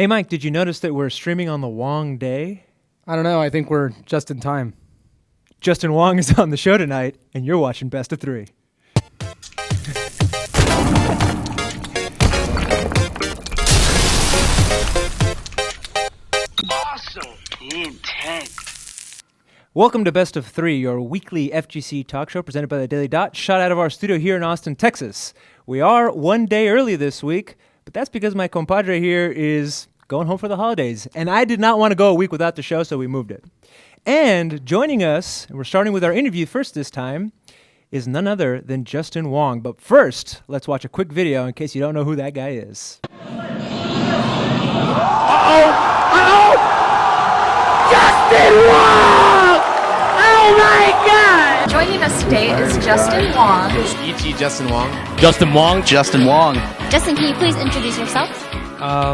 Hey, Mike, did you notice that we're streaming on the Wong day? I don't know. I think we're just in time. Justin Wong is on the show tonight, and you're watching Best of 3. Awesome. Intense. Welcome to Best of 3, your weekly FGC talk show presented by the Daily Dot, shot out of our studio here in Austin, Texas. We are one day early this week, but that's because my compadre here is going home for the holidays, and I did not want to go a week without the show, so we moved it. And joining us, and we're starting with our interview first this time, is none other than Justin Wong. But first, let's watch a quick video in case you don't know who that guy is. Justin Wong! Oh my God! Joining us today is Justin Wong. E.G. Justin Wong. Justin Wong. Justin Wong. Justin, can you please introduce yourself?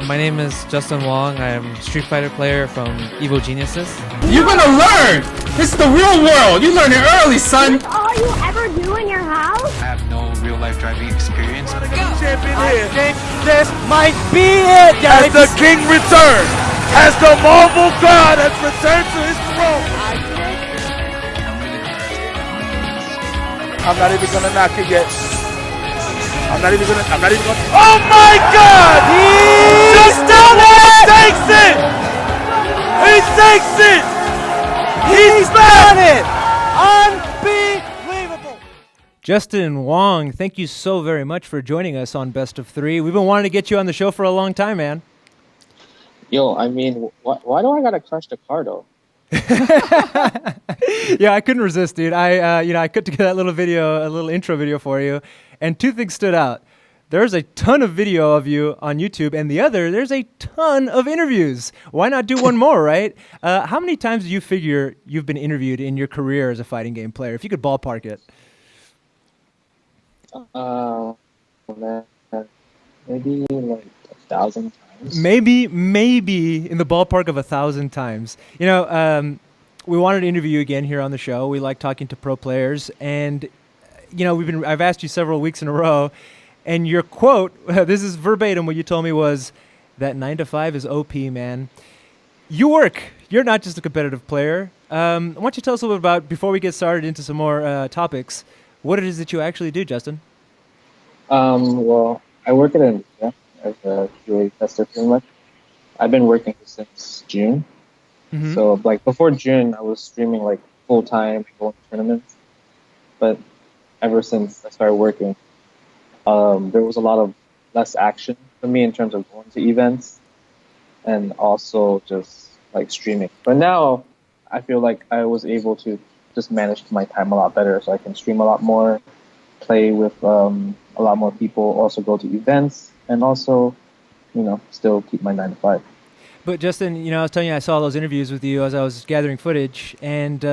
My name is Justin Wong. I am a Street Fighter player from Evil Geniuses. You're gonna learn! This is the real world! You learn it early, son! That's all you ever do in your house? I have no real-life driving experience. I think This might be it, guys! as the king returns, as the Marvel God has returned to his throne. I'm not even gonna knock it yet. I'm not even gonna. Oh my God! He takes it! He takes it! He's done it! Unbelievable! Justin Wong, thank you so very much for joining us on Best of 3. We've been wanting to get you on the show for a long time, man. Yo, I mean, why do I gotta crush the car though? Yeah, I couldn't resist, dude. I put together that little video, a little intro video for you, and two things stood out. There's a ton of video of you on YouTube, and the other, there's a ton of interviews. Why not do one more, right? How many times do you figure you've been interviewed in your career as a fighting game player? If you could ballpark it. Maybe like 1,000 times. Maybe in the ballpark of 1,000 times. You know, we wanted to interview you again here on the show. We like talking to pro players, and you know, I've asked you several weeks in a row, and your quote, this is verbatim what you told me, was that 9 to 5 is OP, man. You work. You're not just a competitive player. Why don't you tell us a little bit about, before we get started into some more topics, what it is that you actually do, Justin? Well, I work at an as a QA tester pretty much. I've been working since June. Mm-hmm. So like before June, I was streaming like full time, going to tournaments. But ever since I started working, there was a lot of less action for me in terms of going to events and also just like streaming. But now I feel like I was able to just manage my time a lot better, so I can stream a lot more, play with a lot more people, also go to events, and also, you know, still keep my 9 to 5. But Justin, you know, I was telling you, I saw those interviews with you as I was gathering footage, and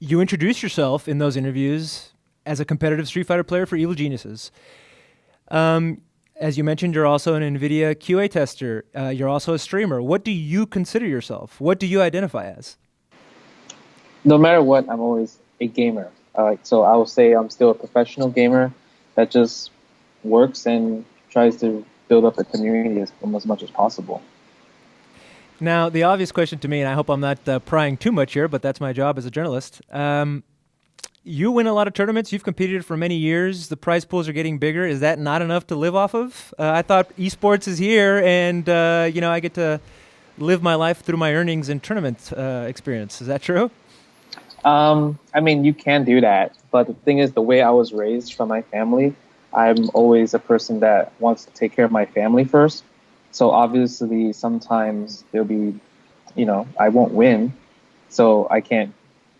you introduced yourself in those interviews as a competitive Street Fighter player for Evil Geniuses. As you mentioned, you're also an NVIDIA QA tester. You're also a streamer. What do you consider yourself? What do you identify as? No matter what, I'm always a gamer. So I will say I'm still a professional gamer that just works and tries to build up a community as much as possible. Now, the obvious question to me, and I hope I'm not prying too much here, but that's my job as a journalist. You win a lot of tournaments. You've competed for many years. The prize pools are getting bigger. Is that not enough to live off of? I thought esports is here, and you know, I get to live my life through my earnings and tournament experience. Is that true? I mean, you can do that, but the thing is, the way I was raised from my family, I'm always a person that wants to take care of my family first. So obviously, sometimes there'll be, you know, I won't win, so I can't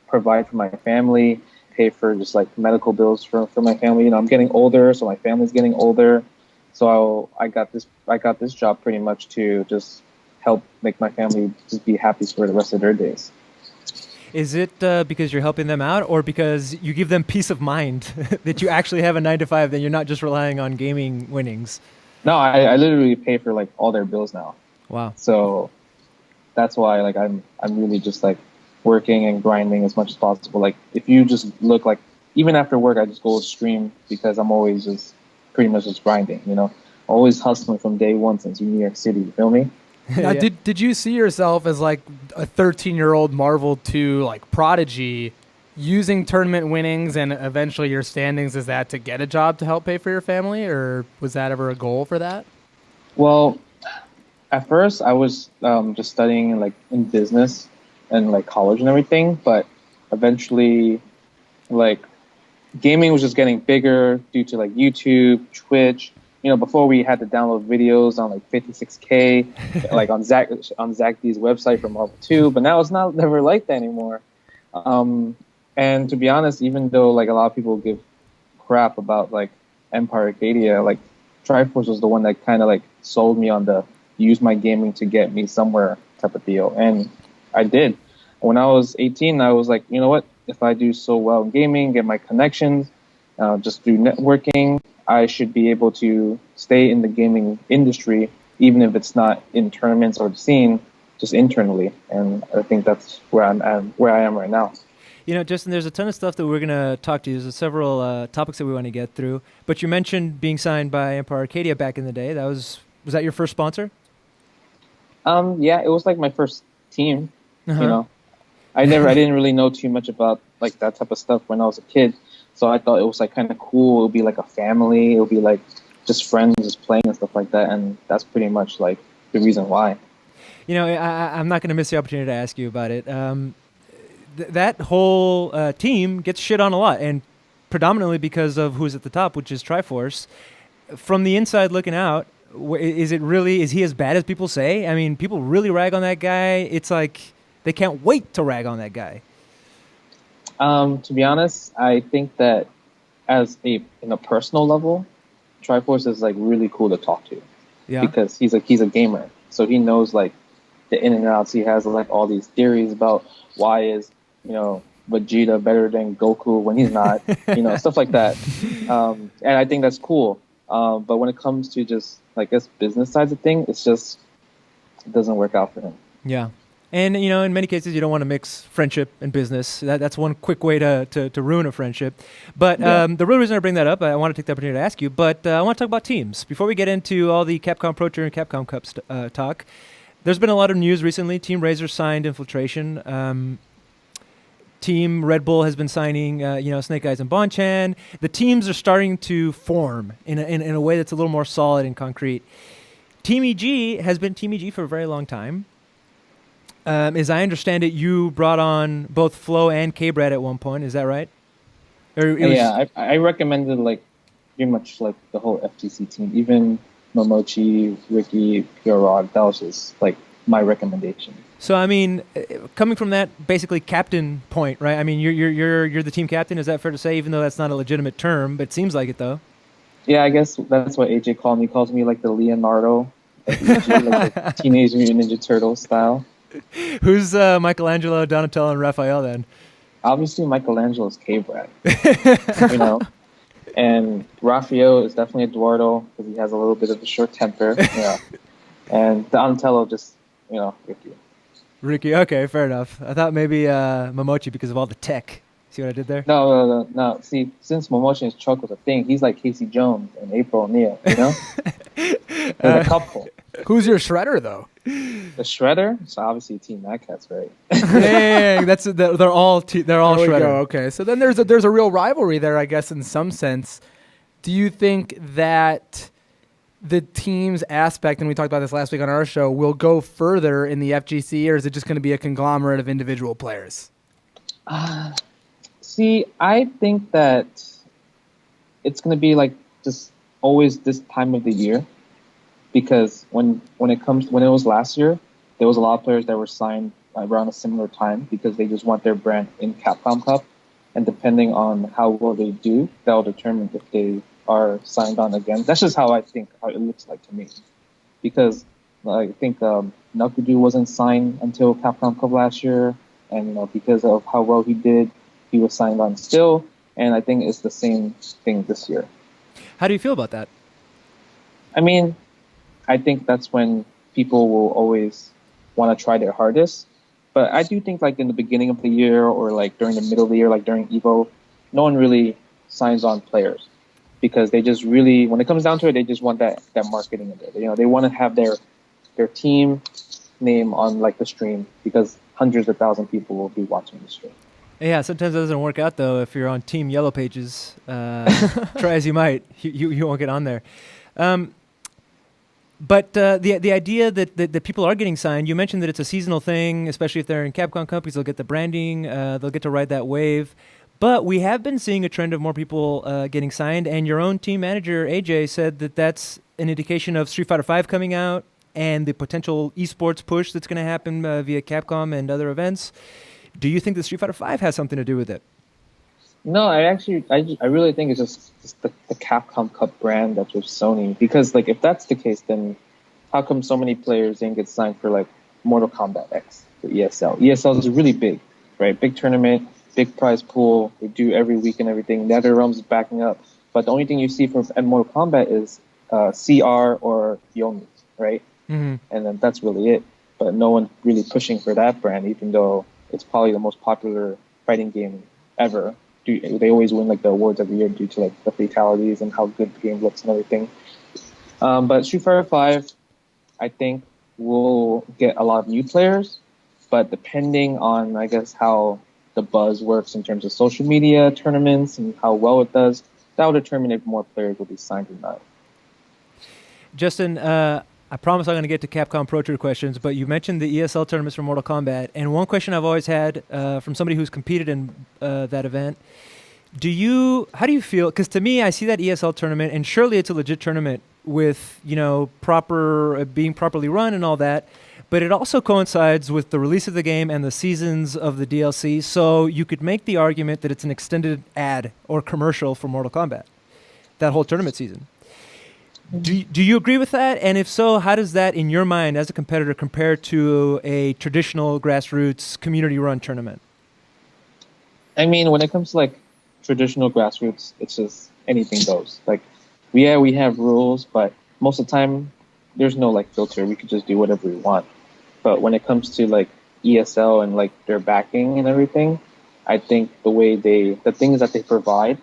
provide for my family, pay for just like medical bills for my family. You know, I'm getting older, so my family's getting older. So I got this job pretty much to just help make my family just be happy for the rest of their days. Is it because you're helping them out, or because you give them peace of mind that you actually have a 9 to 5, that you're not just relying on gaming winnings? No, I literally pay for like all their bills now. Wow. So that's why like I'm really just like working and grinding as much as possible. Like if you just look, like even after work, I just go stream because I'm always just pretty much just grinding, you know, always hustling from day one since New York City. You feel me? Now, did you see yourself as like a 13-year-old Marvel 2 like prodigy, using tournament winnings and eventually your standings as that to get a job to help pay for your family, or was that ever a goal for that? Well, at first I was just studying like in business and like college and everything, but eventually like gaming was just getting bigger due to like YouTube, Twitch. You know, before we had to download videos on like 56K, like on Zach D's website for Marvel 2, but now it's never like that anymore. And to be honest, even though like a lot of people give crap about like Empire Arcadia, like Triforce was the one that kind of like sold me on the use my gaming to get me somewhere type of deal. And I did. When I was 18, I was like, you know what? If I do so well in gaming, get my connections, just do networking, I should be able to stay in the gaming industry, even if it's not in tournaments or the scene, just internally. And I think that's where I am right now. You know, Justin, there's a ton of stuff that we're going to talk to you. There's several topics that we want to get through. But you mentioned being signed by Empire Arcadia back in the day. Was that your first sponsor? Yeah, it was like my first team. You know, I didn't really know too much about like that type of stuff when I was a kid. So I thought it was like kind of cool. It would be like a family. It would be like just friends just playing and stuff like that. And that's pretty much like the reason why. You know, I'm not going to miss the opportunity to ask you about it. That whole team gets shit on a lot, and predominantly because of who's at the top, which is Triforce. From the inside looking out, is he as bad as people say? I mean, people really rag on that guy. It's like they can't wait to rag on that guy. To be honest, I think that in a personal level, Triforce is like really cool to talk to. Yeah. Because he's a gamer, so he knows like the in and outs. He has like all these theories about why is Vegeta better than Goku when he's not, stuff like that. And I think that's cool. But when it comes to just like this business side of thing, it doesn't work out for him. Yeah. And, in many cases, you don't want to mix friendship and business. That's one quick way to ruin a friendship. But the real reason I bring that up, I want to take the opportunity to ask you, but I want to talk about teams. Before we get into all the Capcom Pro Tour and Capcom Cup talk, there's been a lot of news recently. Team Razor signed Infiltration. Team Red Bull has been signing, Snake Eyes and Bonchan. The teams are starting to form in a way that's a little more solid and concrete. Team EG has been Team EG for a very long time. As I understand it, you brought on both Flo and K-Brad at one point. Is that right? I recommended like pretty much like the whole FGC team, even Momochi, Ricky, Purod. That was just like my recommendation. So I mean, coming from that basically captain point, right? I mean, you're the team captain. Is that fair to say? Even though that's not a legitimate term, but it seems like it though. Yeah, I guess that's what AJ called me. He calls me like the Leonardo, like the Teenage Mutant Ninja Turtle style. Who's Michelangelo, Donatello, and Raphael then? Obviously, Michelangelo's K-Brad. And Raphael is definitely Eduardo because he has a little bit of a short temper. Yeah, and Donatello just Ricky. Ricky, okay, fair enough. I thought maybe Momochi because of all the tech. See what I did there? No. See, since Momochi and Chuck was a thing, he's like Casey Jones and April O'Neil. They're a couple. Who's your Shredder though? The Shredder? It's obviously Team Mad Catz, right? Dang, they're all Shredder. Okay, so then there's a real rivalry there, I guess, in some sense. Do you think that the team's aspect, and we talked about this last week on our show, will go further in the FGC, or is it just going to be a conglomerate of individual players? See, I think that it's going to be like just always this time of the year, because when it was last year, there was a lot of players that were signed around a similar time because they just want their brand in Capcom Cup, and depending on how well they do, that will determine if they are signed on again. That's just how I think how it looks like to me, because I think Nakudu wasn't signed until Capcom Cup last year, and because of how well he did, he was signed on still, and I think it's the same thing this year. How do you feel about that? I mean, I think that's when people will always want to try their hardest, but I do think like in the beginning of the year or like during the middle of the year, like during EVO, no one really signs on players because they just really, when it comes down to it, they just want that marketing in there. They want to have their team name on like the stream because hundreds of thousands of people will be watching the stream. Yeah, sometimes it doesn't work out though. If you're on Team Yellow Pages, try as you might, you won't get on there. But the idea that people are getting signed, you mentioned that it's a seasonal thing, especially if they're in Capcom Cup, because they'll get the branding, they'll get to ride that wave. But we have been seeing a trend of more people getting signed, and your own team manager, AJ, said that that's an indication of Street Fighter V coming out and the potential esports push that's going to happen via Capcom and other events. Do you think that Street Fighter V has something to do with it? No, I really think it's just the Capcom Cup brand that's with Sony. Because like if that's the case, then how come so many players didn't get signed for like Mortal Kombat X, for ESL? ESL is really big, right? Big tournament, big prize pool. They do every week and everything. NetherRealms is backing up. But the only thing you see from Mortal Kombat is CR or Yomi, right? Mm-hmm. And then that's really it. But no one really pushing for that brand, even though it's probably the most popular fighting game ever. They always win like the awards every year due to like the fatalities and how good the game looks and everything. But Street Fighter V, I think, will get a lot of new players. But depending on, I guess, how the buzz works in terms of social media, tournaments, and how well it does, that will determine if more players will be signed or not. Justin, I promise I'm going to get to Capcom Pro Tour questions, but you mentioned the ESL tournaments for Mortal Kombat, and one question I've always had from somebody who's competed in that event, how do you feel, because to me, I see that ESL tournament, and surely it's a legit tournament with, being properly run and all that, but it also coincides with the release of the game and the seasons of the DLC, so you could make the argument that it's an extended ad or commercial for Mortal Kombat, that whole tournament season. Do you agree with that? And if so, how does that, in your mind, as a competitor, compare to a traditional grassroots community-run tournament? I mean, when it comes to like traditional grassroots, it's just anything goes. Like, we have rules, but most of the time, there's no like filter. We could just do whatever we want. But when it comes to like ESL and like their backing and everything, I think the things that they provide,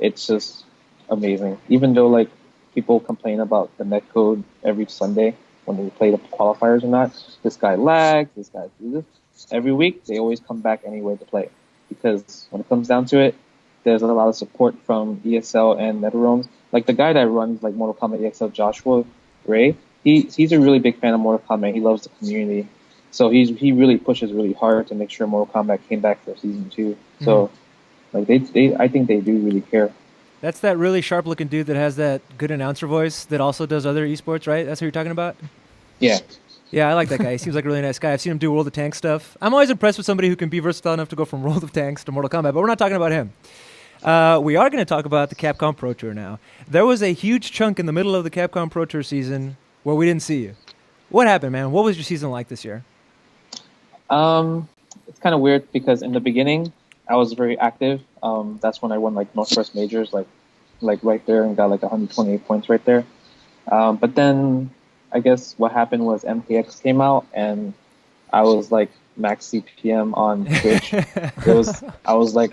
it's just amazing. Even though like people complain about the netcode every Sunday when they play the qualifiers or not. This guy lags, this guy do this. Every week, they always come back anyway to play. Because when it comes down to it, there's a lot of support from ESL and NetherRealms. Like the guy that runs like Mortal Kombat ESL, Joshua Ray, he's a really big fan of Mortal Kombat. He loves the community. So he really pushes really hard to make sure Mortal Kombat came back for season 2. So like I think they do really care. That's that really sharp-looking dude that has that good announcer voice that also does other esports, right? That's what you're talking about? Yeah. Yeah, I like that guy. He seems like a really nice guy. I've seen him do World of Tanks stuff. I'm always impressed with somebody who can be versatile enough to go from World of Tanks to Mortal Kombat, but we're not talking about him. We are going to talk about the Capcom Pro Tour now. There was a huge chunk in the middle of the Capcom Pro Tour season where we didn't see you. What happened, man? What was your season like this year? It's kind of weird because in the beginning, I was very active. That's when I won like Northwest Majors, like right there, and got like 128 points right there. But then I guess what happened was MKX came out, and I was like max CPM on Twitch. I was like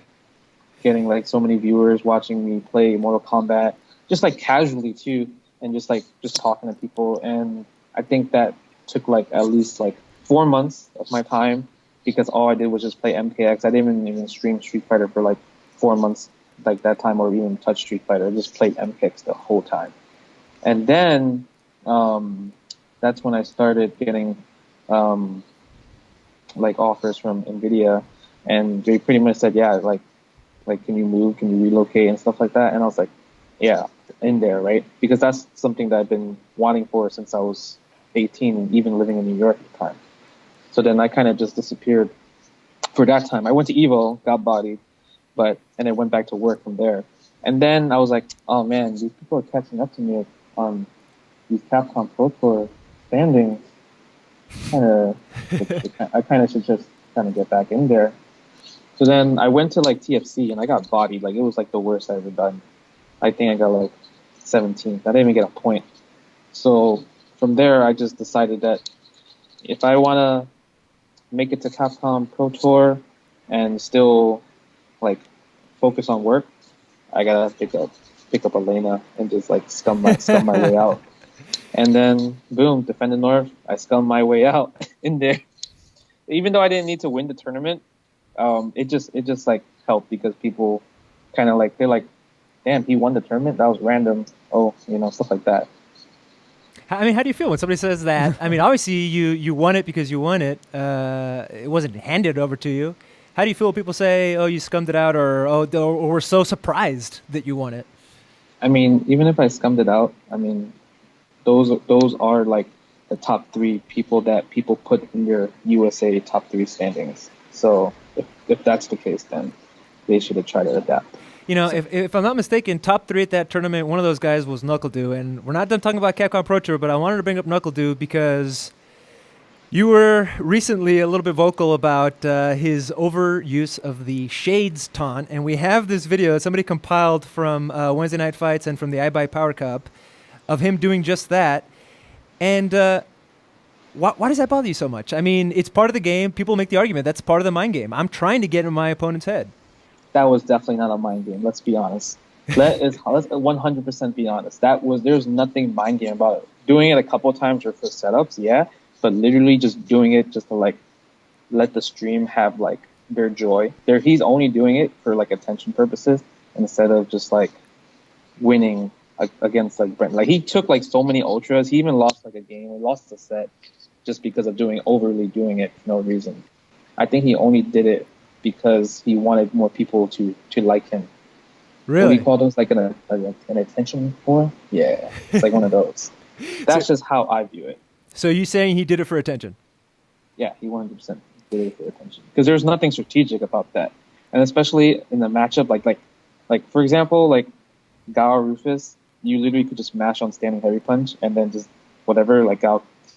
getting like so many viewers watching me play Mortal Kombat, just like casually too, and just talking to people. And I think that took like at least like 4 months of my time. Because all I did was just play MKX. I didn't even stream Street Fighter for like 4 months, like that time, or even touch Street Fighter. I just played MKX the whole time. And then that's when I started getting like offers from NVIDIA, and they pretty much said, yeah, like can you move, can you relocate and stuff like that. And I was like, yeah, in there, right? Because that's something that I've been wanting for since I was 18 and even living in New York at the time. So then I kind of just disappeared for that time. I went to Evo, got bodied, and then went back to work from there. And then I was like, oh man, these people are catching up to me on these Capcom Pro Tour standings. I kind of should just kind of get back in there. So then I went to like TFC and I got bodied. Like it was like the worst I've ever done. I think I got like 17th. I didn't even get a point. So from there, I just decided that if I want to make it to Capcom Pro Tour and still like focus on work, I gotta pick up Elena and just like scum my way out. And then, boom, defend the North. I scummed my way out in there. Even though I didn't need to win the tournament, it just like helped because people kind of like, they're like, damn, he won the tournament? That was random. Oh, stuff like that. I mean, how do you feel when somebody says that? I mean, obviously you won it because you won it. It wasn't handed over to you. How do you feel when people say, oh, you scummed it out, or we're so surprised that you won it? I mean, even if I scummed it out, I mean, those are like the top 3 people that people put in their USA top 3 standings. So if that's the case, then they should have tried to adapt. If I'm not mistaken, top 3 at that tournament, one of those guys was NuckleDoo. And we're not done talking about Capcom Pro Tour, but I wanted to bring up NuckleDoo because you were recently a little bit vocal about his overuse of the Shades taunt. And we have this video that somebody compiled from Wednesday Night Fights and from the iBuy Power Cup of him doing just that. And why does that bother you so much? I mean, it's part of the game. People make the argument that's part of the mind game. I'm trying to get in my opponent's head. That was definitely not a mind game. Let's be honest. Let's 100% be honest. There's nothing mind game about it. Doing it a couple of times or for setups, yeah, but literally just doing it just to like let the stream have like their joy. He's only doing it for like attention purposes instead of just like winning against like Brent. Like he took like so many ultras. He even lost like a game. He lost a set just because of overly doing it for no reason. I think he only did it because he wanted more people to like him. Really? We call those like an attention whore? Yeah, it's like one of those. That's just how I view it. So you saying he did it for attention? Yeah, he 100% did it for attention. Because there's nothing strategic about that. And especially in the matchup, like for example, like Gao Rufus, you literally could just mash on standing heavy punch and then just whatever, like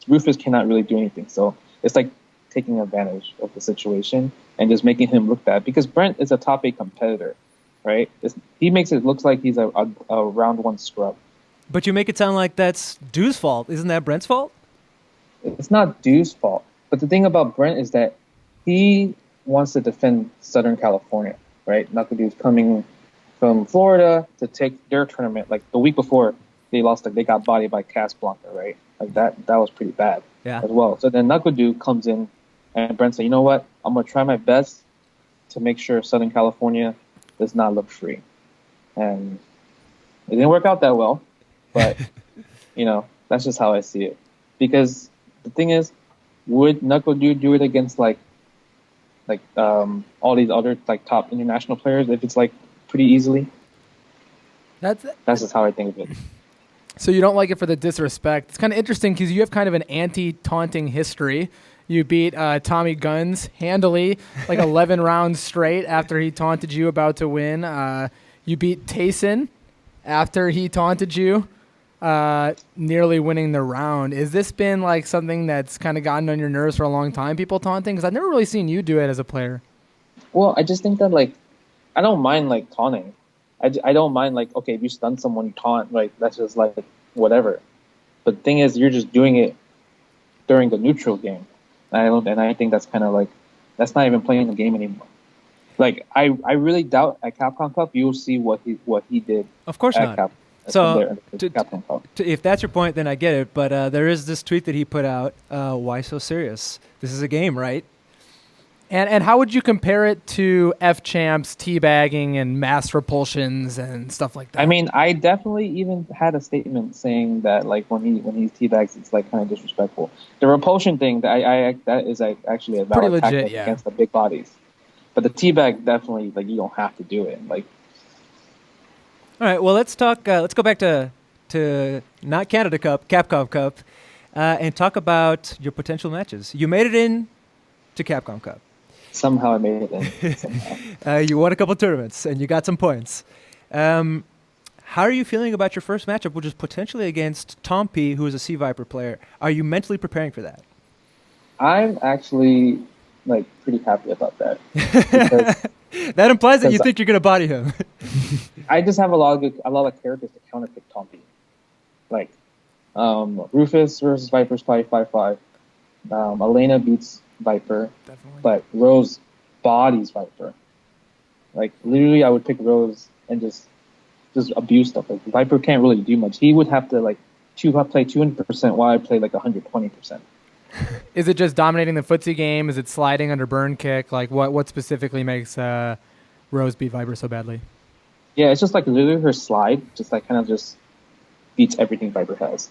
Rufus cannot really do anything. So it's like taking advantage of the situation and just making him look bad because Brent is a top 8 competitor, right? He makes it look like he's a round 1 scrub. But you make it sound like that's Dew's fault. Isn't that Brent's fault? It's not Dew's fault. But the thing about Brent is that he wants to defend Southern California, right? NuckleDoo's coming from Florida to take their tournament. Like the week before, they got bodied by Casablanca, right? Like that was pretty bad as well. So then NuckleDoo comes in and Brent said, you know what? I'm going to try my best to make sure Southern California does not look free. And it didn't work out that well, but, that's just how I see it. Because the thing is, would NuckleDoo do it against, all these other, top international players if it's, pretty easily? That's just how I think of it. So you don't like it for the disrespect. It's kind of interesting because you have kind of an anti-taunting history. You beat Tommy Guns handily, 11 rounds straight after he taunted you about to win. You beat Tayson after he taunted you, nearly winning the round. Has this been something that's kind of gotten on your nerves for a long time, people taunting? Because I've never really seen you do it as a player. Well, I just think that I don't mind taunting. I don't mind okay, if you stun someone, you taunt, that's just whatever. But the thing is, you're just doing it during the neutral game. And I think that's kind of that's not even playing the game anymore. I really doubt at Capcom Cup you'll see what he did. Of course at not. Capcom Cup. If that's your point, then I get it. But there is this tweet that he put out. Why so serious? This is a game, right? And how would you compare it to F-Champs, teabagging, and mass repulsions and stuff like that? I mean, I definitely even had a statement saying that when he teabags, it's kind of disrespectful. The repulsion thing, that is actually a valid tactic against the big bodies. But the teabag definitely you don't have to do it. All right, well let's talk. Let's go back to not Canada Cup, Capcom Cup, and talk about your potential matches. You made it in to Capcom Cup. Somehow I made it in. Somehow. You won a couple tournaments, and you got some points. How are you feeling about your first matchup, which is potentially against Tom P., who is a Sea Viper player? Are you mentally preparing for that? I'm actually, pretty happy about that. That implies that you think you're going to body him. I just have a lot of characters to counterpick Tom P. Rufus versus Viper is probably 5-5. Elena beats Viper, definitely. But Rose bodies Viper. Literally, I would pick Rose and just abuse stuff. Viper can't really do much. He would have to play 200% while I play like 120%. Is it just dominating the footsie game? Is it sliding under burn kick? Like what specifically makes Rose beat Viper so badly? Yeah, it's just like literally her slide, just like kind of just beats everything Viper has.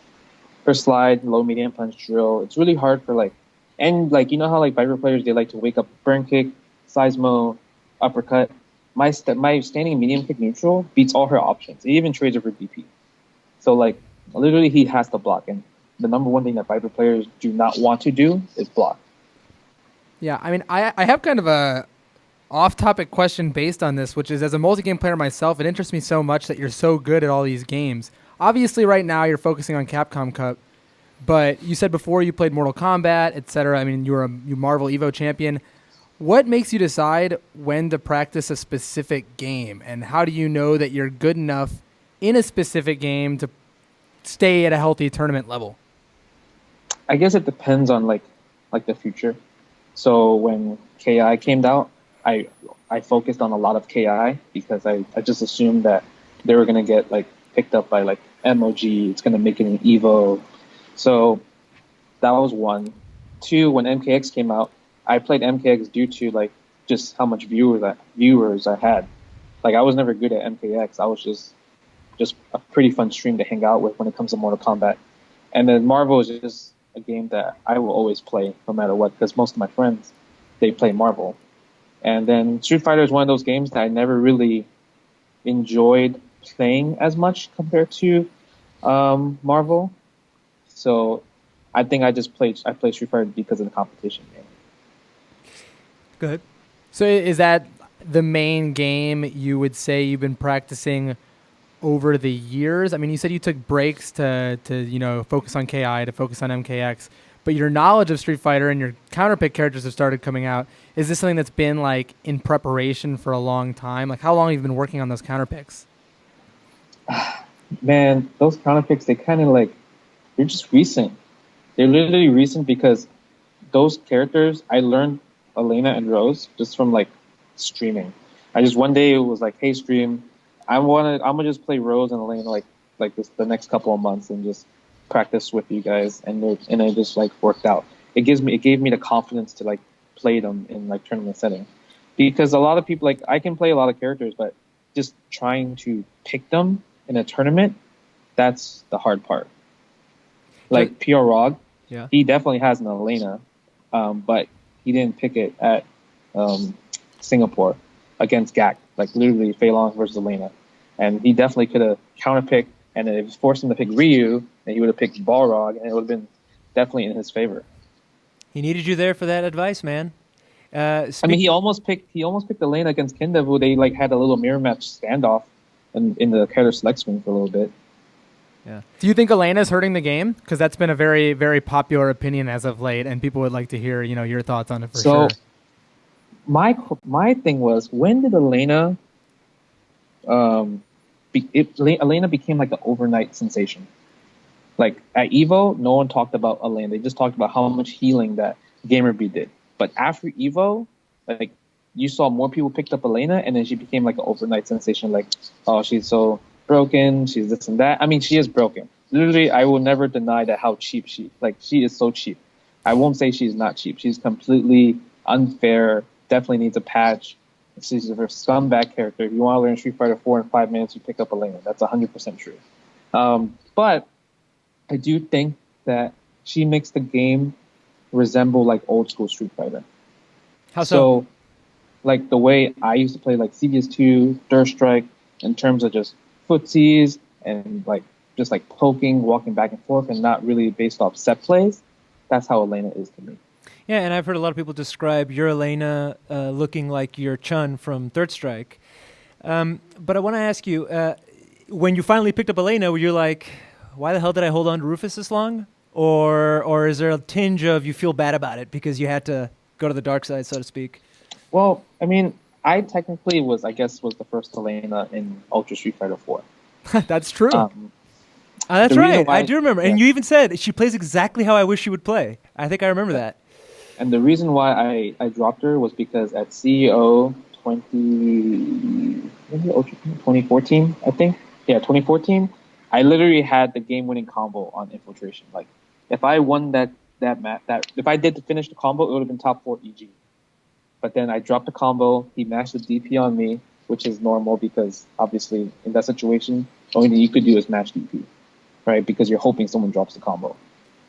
Her slide, low medium punch drill. It's really hard for like, and like you know how like Viper players they like to wake up burn kick, seismo, uppercut. My standing medium kick neutral beats all her options. It even trades over DP. So like literally he has to block, and the number one thing that Viper players do not want to do is block. Yeah, I mean I have kind of a off-topic question based on this, which is as a multi-game player myself, it interests me so much that you're so good at all these games. Obviously, right now you're focusing on Capcom Cup, but you said before you played Mortal Kombat, etc. I mean, you Marvel Evo champion. What makes you decide when to practice a specific game, and how do you know that you're good enough in a specific game to stay at a healthy tournament level? I guess it depends on like the future. So when KI came out, I focused on a lot of KI because I just assumed that they were gonna get like picked up by like MOG. It's gonna make it an Evo. So that was one. Two, when MKX came out, I played MKX due to like just how much viewers I had. Like I was never good at MKX. I was just a pretty fun stream to hang out with when it comes to Mortal Kombat. And then Marvel is just a game that I will always play no matter what because most of my friends they play Marvel. And then Street Fighter is one of those games that I never really enjoyed playing as much compared to Marvel. So I think I play Street Fighter because of the competition. Go ahead. So is that the main game you would say you've been practicing over the years? I mean, you said you took breaks to focus on KI, to focus on MKX, but your knowledge of Street Fighter and your counterpick characters have started coming out. Is this something that's been like in preparation for a long time? Like how long have you been working on those counterpicks? Man, those counterpicks, they kind of like, they're just recent. They're literally recent because those characters, I learned Elena and Rose just from like streaming. I just one day it was like, hey stream, I'm gonna just play Rose and Elena like this the next couple of months and just practice with you guys, and it just like worked out. It gave me the confidence to like play them in like tournament setting, because a lot of people like I can play a lot of characters, but just trying to pick them in a tournament, that's the hard part. Like PR Rog, yeah, he definitely has an Elena, but he didn't pick it at Singapore against GAC, like literally Fei Long versus Elena, and he definitely could have counterpicked, and if it forced him to pick Ryu, then he would have picked Balrog, and it would have been definitely in his favor. He needed you there for that advice, man. I mean, he almost picked Elena against Kinda, who they like had a little mirror match standoff in the character select screen for a little bit. Yeah. Do you think Elena's hurting the game? Because that's been a very, very popular opinion as of late, and people would like to hear, your thoughts on it for sure. So, my thing was, when did Elena, Elena became like an overnight sensation? Like at Evo, no one talked about Elena. They just talked about how much healing that Gamerby did. But after Evo, like you saw more people picked up Elena, and then she became like an overnight sensation. Like, oh, she's so broken, she's this and that. I mean, she is broken. Literally, I will never deny that how cheap she is so cheap. I won't say she's not cheap. She's completely unfair. Definitely needs a patch. She's a scumbag character. If you want to learn Street Fighter 4 in 5 minutes, you pick up Elena. That's 100% true. But I do think that she makes the game resemble like old school Street Fighter. How so? So, like the way I used to play like CBS2, Dirt Strike, in terms of just footsies and like just like poking, walking back and forth, and not really based off set plays. That's how Elena is to me. Yeah, and I've heard a lot of people describe your Elena looking like your Chun from Third Strike. But I want to ask you, when you finally picked up Elena, were you like, why the hell did I hold on to Rufus this long? Or is there a tinge of you feel bad about it because you had to go to the dark side, so to speak? Well, I mean, I technically was the first Elena in Ultra Street Fighter 4. That's true. That's right. I do remember. Yeah. And you even said she plays exactly how I wish she would play. I think I remember that. And the reason why I dropped her was because at CEO 2014, I think. Yeah, 2014, I literally had the game-winning combo on Infiltration. Like, if I won that match, if I did to finish the combo, it would have been top 4 EG. But then I dropped the combo. He mashed the DP on me, which is normal because obviously in that situation, the only thing you could do is match DP, right? Because you're hoping someone drops the combo.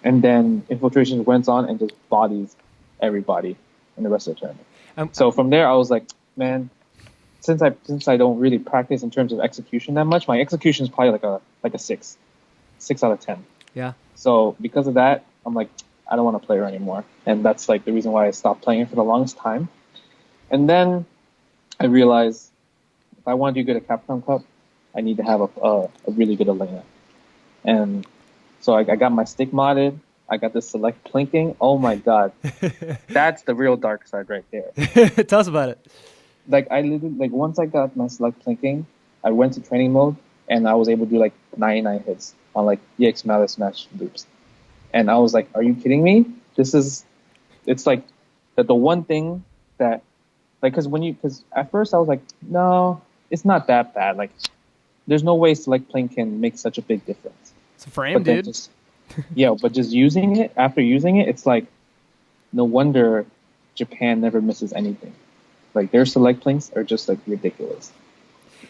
And then Infiltration went on and just bodies everybody in the rest of the tournament. So from there, I was like, man, since I don't really practice in terms of execution that much, my execution is probably like a 6 out of 10. Yeah. So because of that, I'm like, I don't want to play her anymore. And that's like the reason why I stopped playing her for the longest time. And then I realized if I want to do good at Capcom Cup, I need to have a really good Elena. And so I got my stick modded. I got the select plinking. Oh my god, that's the real dark side right there. Tell us about it. Like I literally, like once I got my select plinking, I went to training mode and I was able to do like 99 hits on like EX Malice Smash loops. And I was like, are you kidding me? It's like the one thing that, like, because at first I was like, no, it's not that bad. Like, there's no way select plink can make such a big difference. It's a frame, dude. But just using it, after using it, it's like, no wonder Japan never misses anything. Like, their select plinks are just, like, ridiculous.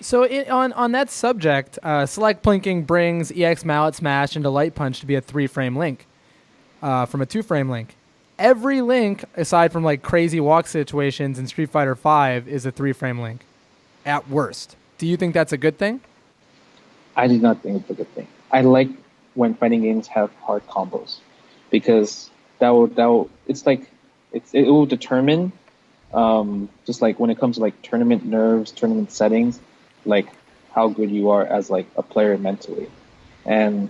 So on that subject, select plinking brings EX Mallet Smash into Light Punch to be a 3-frame link from a 2-frame link. Every link, aside from, like, crazy walk situations in Street Fighter V, is a 3-frame link, at worst. Do you think that's a good thing? I do not think it's a good thing. I like when fighting games have hard combos, because it will determine, just like when it comes to like tournament nerves, tournament settings, like how good you are as like a player mentally. And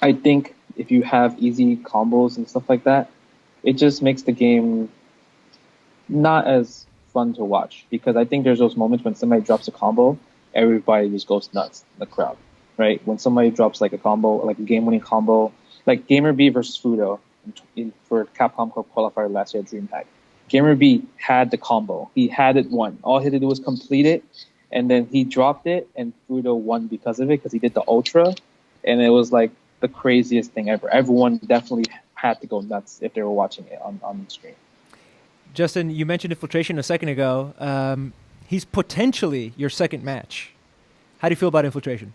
I think if you have easy combos and stuff like that, it just makes the game not as fun to watch, because I think there's those moments when somebody drops a combo, everybody just goes nuts in the crowd, right? When somebody drops like a combo, like a game-winning combo, like Gamer B versus Fudo for Capcom Cup qualifier last year at DreamHack. Gamer B had the combo. He had it won. All he had to do was complete it, and then he dropped it, and Fudo won because of it, because he did the Ultra, and it was like the craziest thing ever. Everyone definitely had to go nuts if they were watching it on the stream. Justin, you mentioned Infiltration a second ago. He's potentially your second match. How do you feel about Infiltration?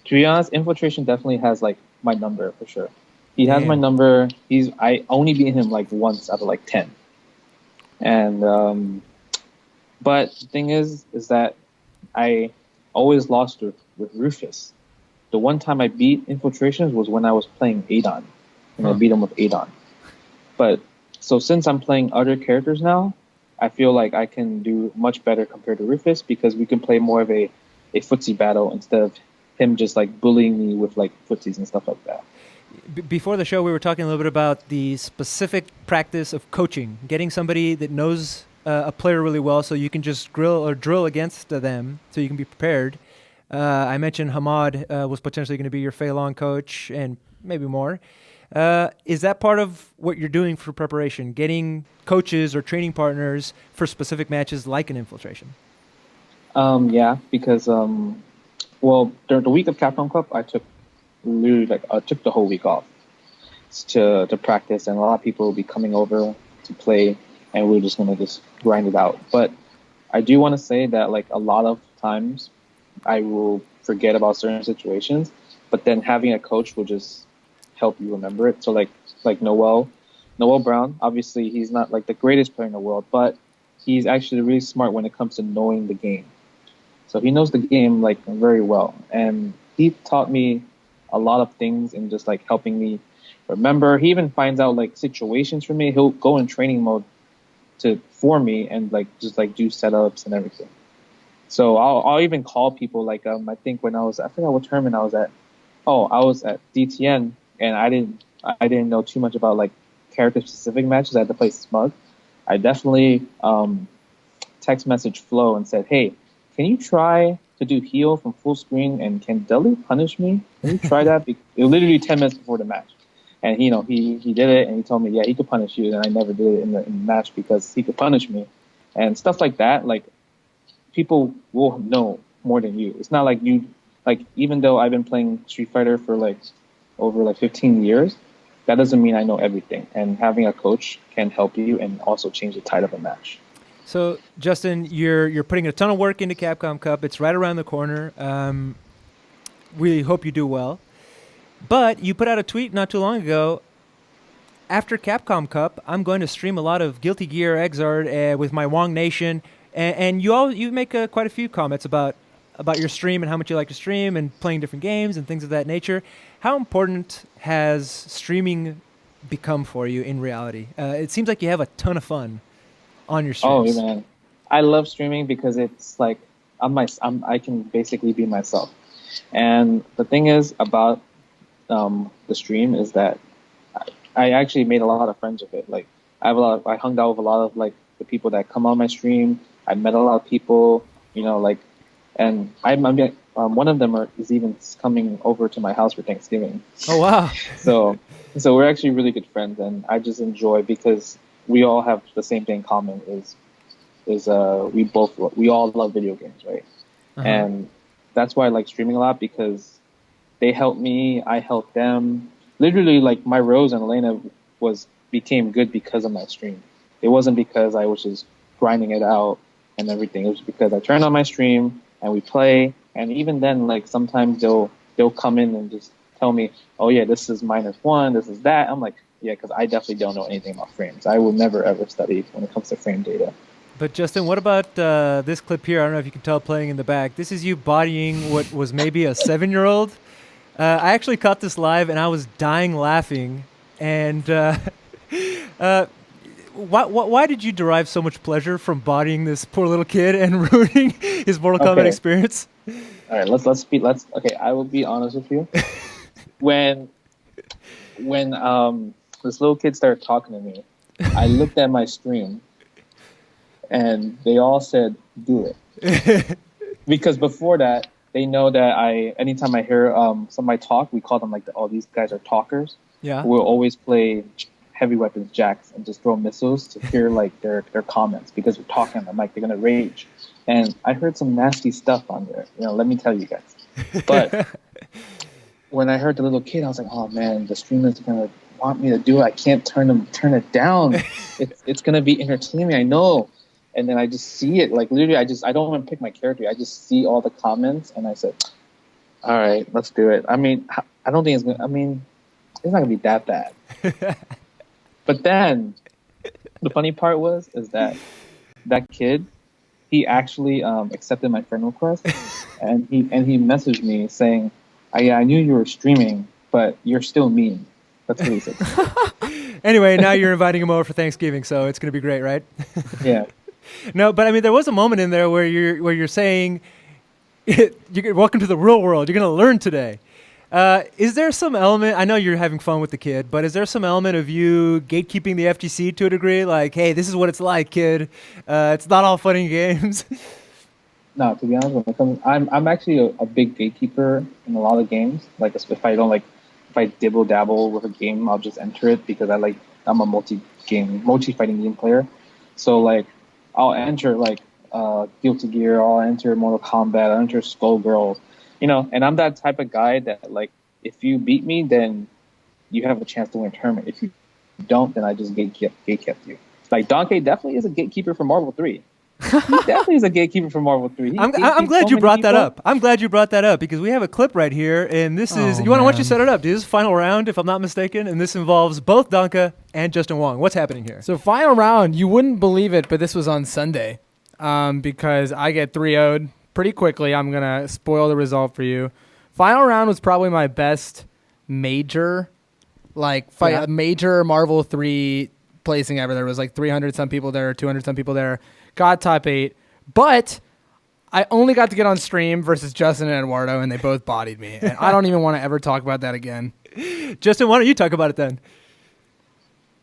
To be honest, Infiltration definitely has like my number for sure. He has my number. I only beat him like once out of like 10. And but the thing is that I always lost with Rufus. The one time I beat Infiltrations was when I was playing Adon, and I beat him with Adon. But so since I'm playing other characters now, I feel like I can do much better compared to Rufus, because we can play more of a footsie battle instead of him just like bullying me with like footsies and stuff like that. Before the show, we were talking a little bit about the specific practice of coaching, getting somebody that knows a player really well, so you can just drill against them, so you can be prepared. I mentioned Hamad was potentially going to be your Fei Long coach, and maybe more. Is that part of what you're doing for preparation, getting coaches or training partners for specific matches like an Infiltration? Yeah, because well, during the week of Capcom Cup, I took the whole week off to practice, and a lot of people will be coming over to play, and we're just gonna just grind it out. But I do want to say that like a lot of times I will forget about certain situations, but then having a coach will just help you remember it. So like Noel Brown, obviously he's not like the greatest player in the world, but he's actually really smart when it comes to knowing the game. So he knows the game like very well, and he taught me a lot of things and just like helping me remember. He even finds out like situations for me. He'll go in training mode for me and like just like do setups and everything. So I'll even call people like I think when I forgot what tournament I was at. Oh, I was at DTN, and I didn't know too much about like character specific matches. I had to play Smug. I definitely text message Flo and said, hey, can you try to do heal from full screen, and can Deli punish me? Can you try that? It was literally 10 minutes before the match. And he did it, and he told me, yeah, he could punish you, and I never did it in the match because he could punish me. And stuff like that, like, people will know more than you. It's not like you like even though I've been playing Street Fighter for like over like 15 years, that doesn't mean I know everything. And having a coach can help you and also change the tide of a match. So, Justin, you're putting a ton of work into Capcom Cup. It's right around the corner. We hope you do well. But you put out a tweet not too long ago. After Capcom Cup, I'm going to stream a lot of Guilty Gear Xrd with my Wong Nation, and you make quite a few comments about your stream and how much you like to stream and playing different games and things of that nature. How important has streaming become for you in reality? It seems like you have a ton of fun on your streams. Oh man, I love streaming because it's like I can basically be myself. And the thing is about the stream is that I actually made a lot of friends with it. Like I hung out with a lot of like the people that come on my stream. I met a lot of people, you know, like, and one of them is even coming over to my house for Thanksgiving. Oh wow! So we're actually really good friends, and I just enjoy because we all have the same thing in common. We all love video games, right? Uh-huh. And that's why I like streaming a lot because they help me, I help them. Literally, like my Rose and Elena became good because of my stream. It wasn't because I was just grinding it out and everything. It was because I turned on my stream and we play. And even then, like sometimes they'll come in and just tell me, "Oh yeah, this is -1, this is that." I'm like, yeah, because I definitely don't know anything about frames. I will never ever study when it comes to frame data. But Justin, what about this clip here? I don't know if you can tell playing in the back. This is you bodying what was maybe a 7-year-old. I actually caught this live, and I was dying laughing. And why did you derive so much pleasure from bodying this poor little kid and ruining his Mortal Kombat experience? All right, okay, I will be honest with you. When this little kid started talking to me, I looked at my stream, and they all said, "Do it," because before that, they know that anytime I hear somebody talk, we call them like, these guys are talkers. Yeah. We'll always play heavy weapons jacks and just throw missiles to hear like their comments because we're talking on the mic. They're gonna rage, and I heard some nasty stuff on there. You know, let me tell you guys. But when I heard the little kid, I was like, oh man, the streamer's gonna want me to do it. I can't turn it down. It's gonna be entertaining. I know. And then I just see it, like literally, I don't want to pick my character. I just see all the comments, and I said, "All right, let's do it." I mean, I don't think it's gonna. I mean, it's not gonna be that bad. But then, the funny part is that kid, he actually accepted my friend request, and he messaged me saying, I knew you were streaming, but you're still mean." That's what he said. Anyway, now you're inviting him over for Thanksgiving, so it's gonna be great, right? Yeah. No, but I mean, there was a moment in there where you're saying, "Welcome to the real world. You're going to learn today." Is there some element? I know you're having fun with the kid, but is there some element of you gatekeeping the FGC to a degree? Like, hey, this is what it's like, kid. It's not all fun and games. No, to be honest, I'm actually a big gatekeeper in a lot of games. Like, if I dibble dabble with a game, I'll just enter it because I'm a multi-fighting game player. So like, I'll enter like Guilty Gear, I'll enter Mortal Kombat, I'll enter Skullgirls, you know, and I'm that type of guy that like, if you beat me, then you have a chance to win a tournament. If you don't, then I just gatekept you. Like Donkey definitely is a gatekeeper for Marvel 3. He definitely is a gatekeeper for Marvel 3. I'm glad you brought that up. I'm glad you brought that up because we have a clip right here, and this is. You want to watch you set it up? Dude, this is final round, if I'm not mistaken, and this involves both Donka and Justin Wong. What's happening here? So final round, you wouldn't believe it, but this was on Sunday, because I get 3-0'd pretty quickly. I'm gonna spoil the result for you. Final round was probably my best major, major Marvel 3 placing ever. There was like 300 some people there, 200 some people there. Got top 8, but I only got to get on stream versus Justin and Eduardo, and they both bodied me. And I don't even want to ever talk about that again. Justin, why don't you talk about it then?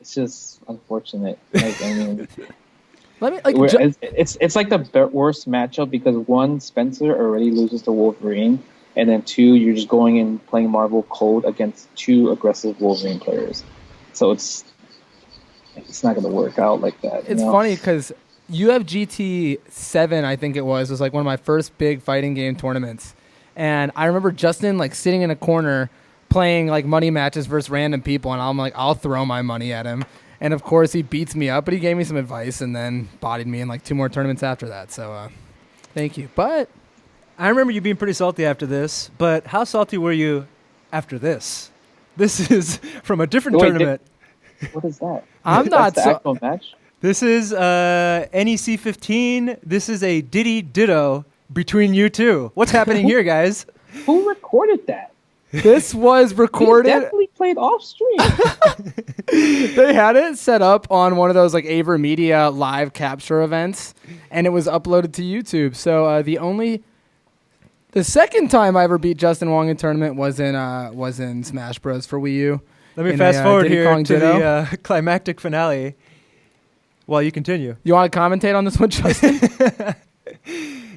It's just unfortunate. Like, I mean, it's like the worst matchup because one, Spencer already loses to Wolverine, and then two, you're just going in playing Marvel cold against two aggressive Wolverine players. So it's not going to work out like that. It's funny because UFGT 7, I think it was like one of my first big fighting game tournaments. And I remember Justin like sitting in a corner playing like money matches versus random people, and I'm like, I'll throw my money at him. And of course he beats me up, but he gave me some advice and then bodied me in like 2 more tournaments after that. So thank you. But I remember you being pretty salty after this, but how salty were you after this? This is from a different tournament. What is that? I'm not That's the actual match? This is NEC 15. This is a Diddy Ditto between you two. What's happening here, guys? Who recorded that? This was recorded. We definitely played off stream. They had it set up on one of those like Aver Media live capture events, and it was uploaded to YouTube. So the second time I ever beat Justin Wong in tournament was in Smash Bros for Wii U. Let me fast forward here to the climactic finale. While you continue, you want to commentate on this one, Justin?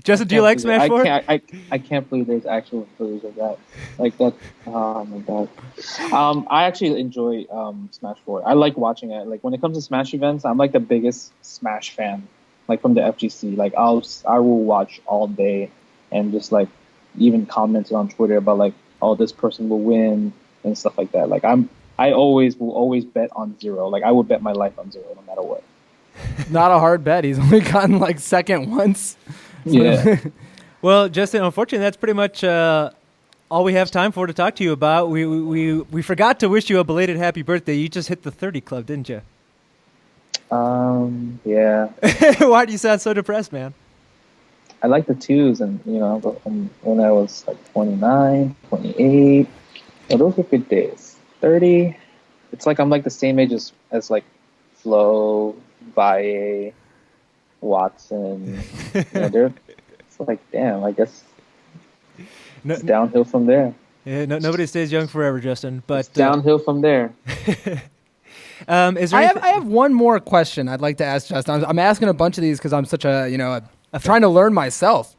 Justin, do you like Smash 4? I can't believe there's actual footage of that. Like that. Oh my god. I actually enjoy Smash 4. I like watching it. Like when it comes to Smash events, I'm like the biggest Smash fan. Like from the FGC, like I will watch all day, and just like even comment on Twitter about like, oh, this person will win and stuff like that. Like I will always bet on zero. Like I would bet my life on zero no matter what. Not a hard bet. He's only gotten like second once. Yeah. Well, Justin, unfortunately, that's pretty much all we have time for to talk to you about. We forgot to wish you a belated happy birthday. You just hit the 30 club, didn't you? Yeah. Why do you sound so depressed, man? I like the twos, and when I was like 29, 28, well, those were good days. 30, it's like I'm like the same age as like Flo, Valle, Watson. It's like, damn, I guess it's downhill from there. Yeah, nobody stays young forever, Justin. But it's downhill from there. I have one more question I'd like to ask Justin. I'm asking a bunch of these because I'm such I'm trying to learn myself,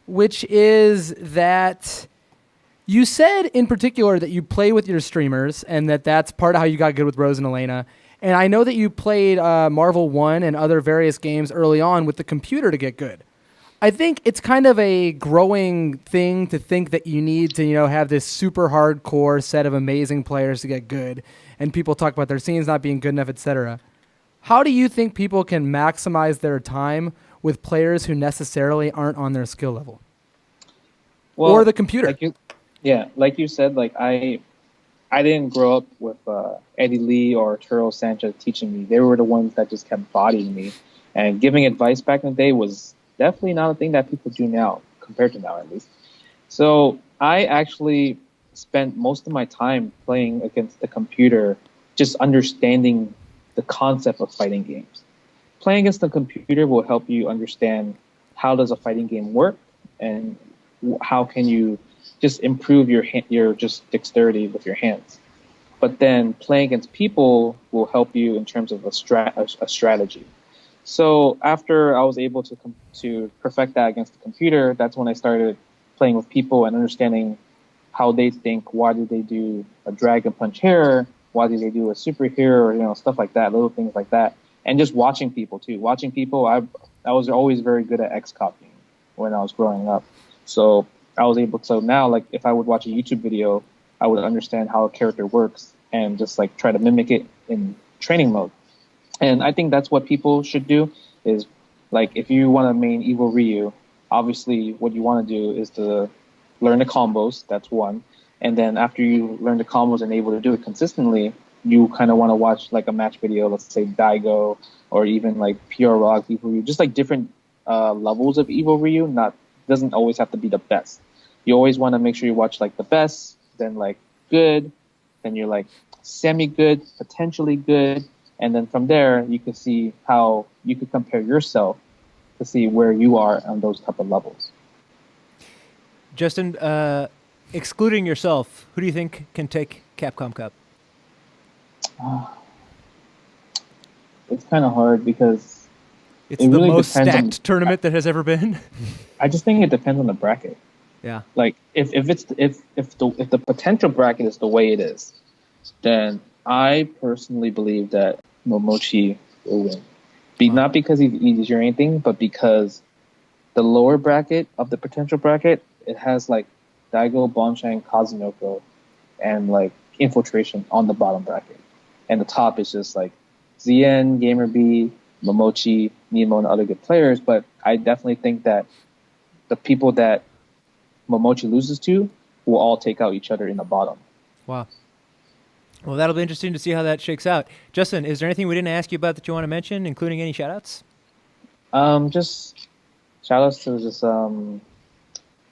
which is that you said in particular that you play with your streamers and that's part of how you got good with Rose and Elena. And I know that you played Marvel 1 and other various games early on with the computer to get good. I think it's kind of a growing thing to think that you need to, have this super hardcore set of amazing players to get good. And people talk about their scenes not being good enough, etc. How do you think people can maximize their time with players who necessarily aren't on their skill level? Well, or the computer? Like you said, like I didn't grow up with Eddie Lee or Arturo Sanchez teaching me. They were the ones that just kept bodying me. And giving advice back in the day was definitely not a thing that people do now, compared to now at least. So I actually spent most of my time playing against the computer, just understanding the concept of fighting games. Playing against the computer will help you understand how does a fighting game work and how can you just improve your just dexterity with your hands. But then playing against people will help you in terms of a strategy. So after I was able to perfect that against the computer, that's when I started playing with people and understanding how they think. Why do they do a dragon punch here? Why do they do a superhero? Or stuff like that, little things like that. And just watching people too. Watching people, I was always very good at X-copying when I was growing up. So I was able to now, like if I would watch a YouTube video, I would understand how a character works and just like try to mimic it in training mode. And I think that's what people should do is like if you want to main Evil Ryu, obviously what you want to do is to learn the combos. That's one. And then after you learn the combos and able to do it consistently, you kind of want to watch like a match video, let's say Daigo or even like Pure Rock Evil Ryu, just like different levels of Evil Ryu. Doesn't always have to be the best. You always want to make sure you watch like the best, then like good, then you're like semi-good, potentially good. And then from there, you can see how you could compare yourself to see where you are on those type of levels. Justin, excluding yourself, who do you think can take Capcom Cup? It's kind of hard because it's the really most stacked tournament that has ever been. I just think it depends on the bracket. Yeah. Like if the potential bracket is the way it is, then I personally believe that Momochi will win. Not because he's easy or anything, but because the lower bracket of the potential bracket, it has like Daigo, Bonshine, Kazunoko, and like Infiltration on the bottom bracket. And the top is just like ZN, GamerB, Momochi, Nemo, and other good players. But I definitely think that the people that Momochi loses to will all take out each other in the bottom. Wow. Well, that'll be interesting to see how that shakes out. Justin, is there anything we didn't ask you about that you want to mention, including any shout-outs? Just shout-outs to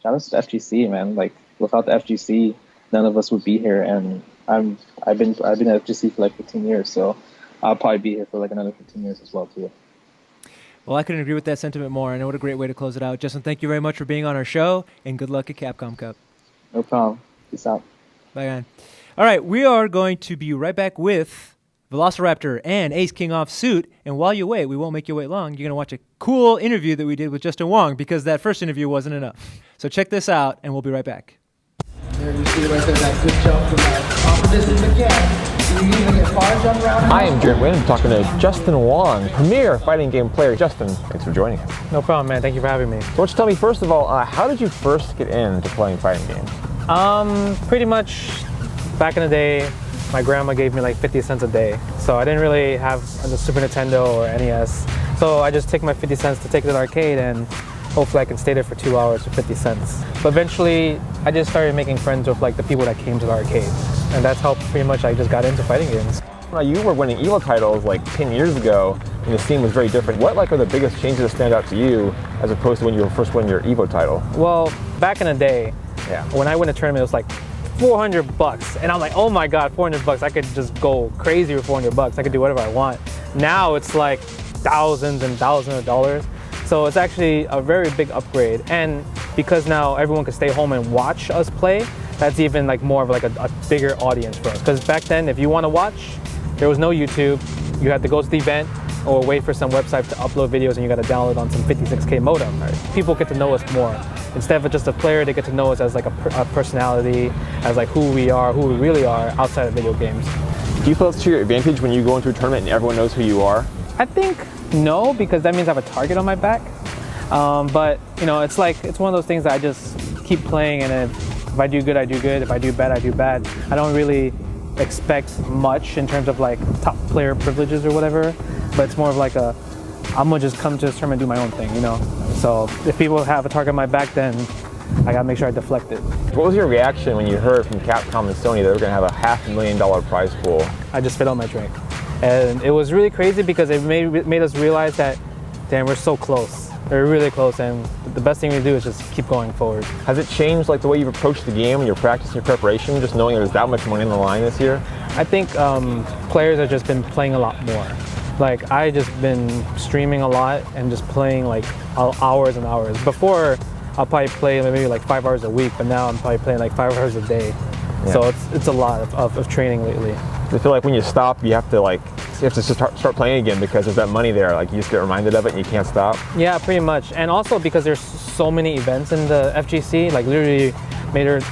FGC, man. Like, without the FGC, none of us would be here. And I've been at FGC for like 15 years, so I'll probably be here for like another 15 years as well, too. Well, I couldn't agree with that sentiment more, and what a great way to close it out. Justin, thank you very much for being on our show, and good luck at Capcom Cup. No problem. Peace out. Bye, man. All right, we are going to be right back with Velociraptor and AceKingOffSuit, and while you wait, we won't make you wait long, you're going to watch a cool interview that we did with Justin Wong, because that first interview wasn't enough. So check this out, and we'll be right back. There you see right there, that good jump from that opposition again. I am Jurek. I'm talking to Justin Wong, premier fighting game player. Justin, thanks for joining us. No problem, man. Thank you for having me. So why don't you tell me, first of all, how did you first get into playing fighting games? Pretty much back in the day, my grandma gave me like 50 cents a day. So I didn't really have the Super Nintendo or NES. So I just take my 50 cents to take to the arcade, and hopefully I can stay there for 2 hours for 50 cents. But eventually, I just started making friends with like the people that came to the arcade. And that's how pretty much I just got into fighting games. Now, you were winning EVO titles like 10 years ago, and the scene was very different. What are the biggest changes that stand out to you as opposed to when you were first winning your EVO title? Well, back in the day, when I win a tournament, it was like $400. And I'm like, oh my God, $400. I could just go crazy with $400. I could do whatever I want. Now it's like thousands and thousands of dollars. So it's actually a very big upgrade. And because now everyone can stay home and watch us play, that's even like more of like a bigger audience for us. Because back then, if you want to watch, there was no YouTube. You had to go to the event or wait for some website to upload videos, and you got to download on some 56K modem. Right? People get to know us more. Instead of just a player, they get to know us as like a personality, as like who we are, who we really are outside of video games. Do you feel it's to your advantage when you go into a tournament and everyone knows who you are? I think no, because that means I have a target on my back. But you know, it's one of those things that I just keep playing, and if I do good, I do good. If I do bad, I do bad. I don't really expect much in terms of like top player privileges or whatever, but it's more of like I'm gonna just come to this tournament and do my own thing, you know? So if people have a target on my back, then I gotta make sure I deflect it. What was your reaction when you heard from Capcom and Sony that they were gonna have a $500,000 prize pool? I just spit out my drink. And it was really crazy because it made us realize that, damn, we're so close. We're really close, and the best thing we do is just keep going forward. Has it changed like the way you've approached the game and your practice and your preparation, just knowing there's that much money on the line this year? I think players have just been playing a lot more. Like, I just been streaming a lot and just playing like hours and hours. Before, I'll probably play maybe like 5 hours a week, but now I'm probably playing like 5 hours a day. Yeah. So it's a lot of training lately. I feel like when you stop, you have to start playing again because there's that money there. Like, you just get reminded of it and you can't stop. Yeah, pretty much. And also because there's so many events in the FGC, like literally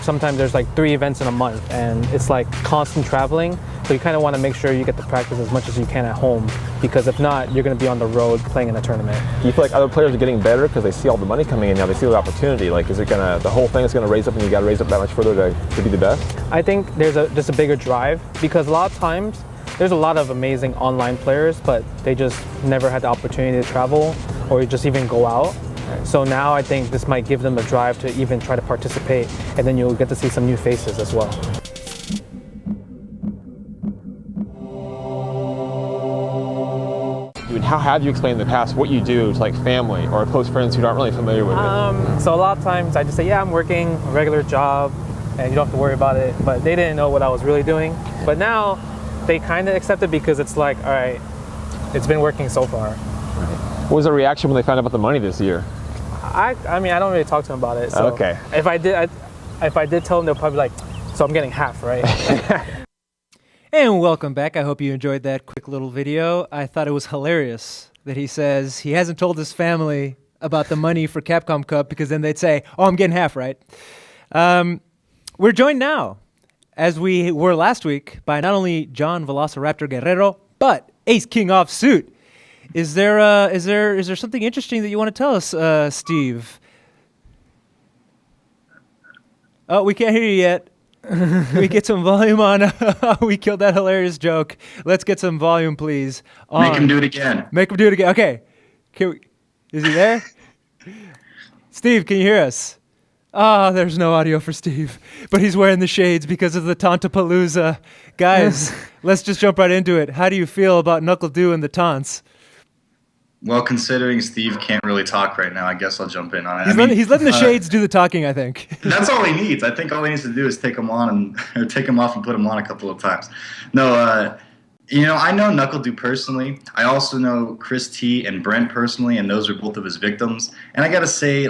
sometimes there's like 3 events in a month, and it's like constant traveling. So you kind of want to make sure you get to practice as much as you can at home, because if not, you're going to be on the road playing in a tournament. Do you feel like other players are getting better because they see all the money coming in now? They see the opportunity. Like, is it the whole thing is going to raise up, and you got to raise up that much further to be the best? I think there's just a bigger drive, because a lot of times there's a lot of amazing online players, but they just never had the opportunity to travel or just even go out. So now I think this might give them a drive to even try to participate, and then you'll get to see some new faces as well. How have you explained in the past what you do to like family or close friends who aren't really familiar with it? So a lot of times I just say, yeah, I'm working a regular job and you don't have to worry about it. But they didn't know what I was really doing. But now they kind of accept it, because it's like, all right, it's been working so far. Right. What was the reaction when they found out about the money this year? I mean, I don't really talk to them about it. So okay. If I did tell them, they'll probably be like, so I'm getting half, right? And welcome back. I hope you enjoyed that quick little video. I thought it was hilarious that he says he hasn't told his family about the money for Capcom Cup, because then they'd say, oh, I'm getting half, right? We're joined now, as we were last week, by not only John Velociraptor Guerrero, but AceKingOffSuit. Is there something interesting that you want to tell us, Steve? Oh, we can't hear you yet. We get some volume on. We killed that hilarious joke. Let's get some volume, please. Make him do it again. Make him do it again. Okay. Is he there? Steve, can you hear us? There's no audio for Steve, but he's wearing the shades because of the Tauntapalooza. Guys, let's just jump right into it. How do you feel about Knuckle Dew and the taunts? Well, considering Steve can't really talk right now, I guess I'll jump in on it. He's letting the shades do the talking, I think. That's all he needs. I think all he needs to do is take them on or take them off and put them on a couple of times. No, I know Knuckle Dew personally. I also know Chris T and Brent personally, and those are both of his victims. And I gotta say,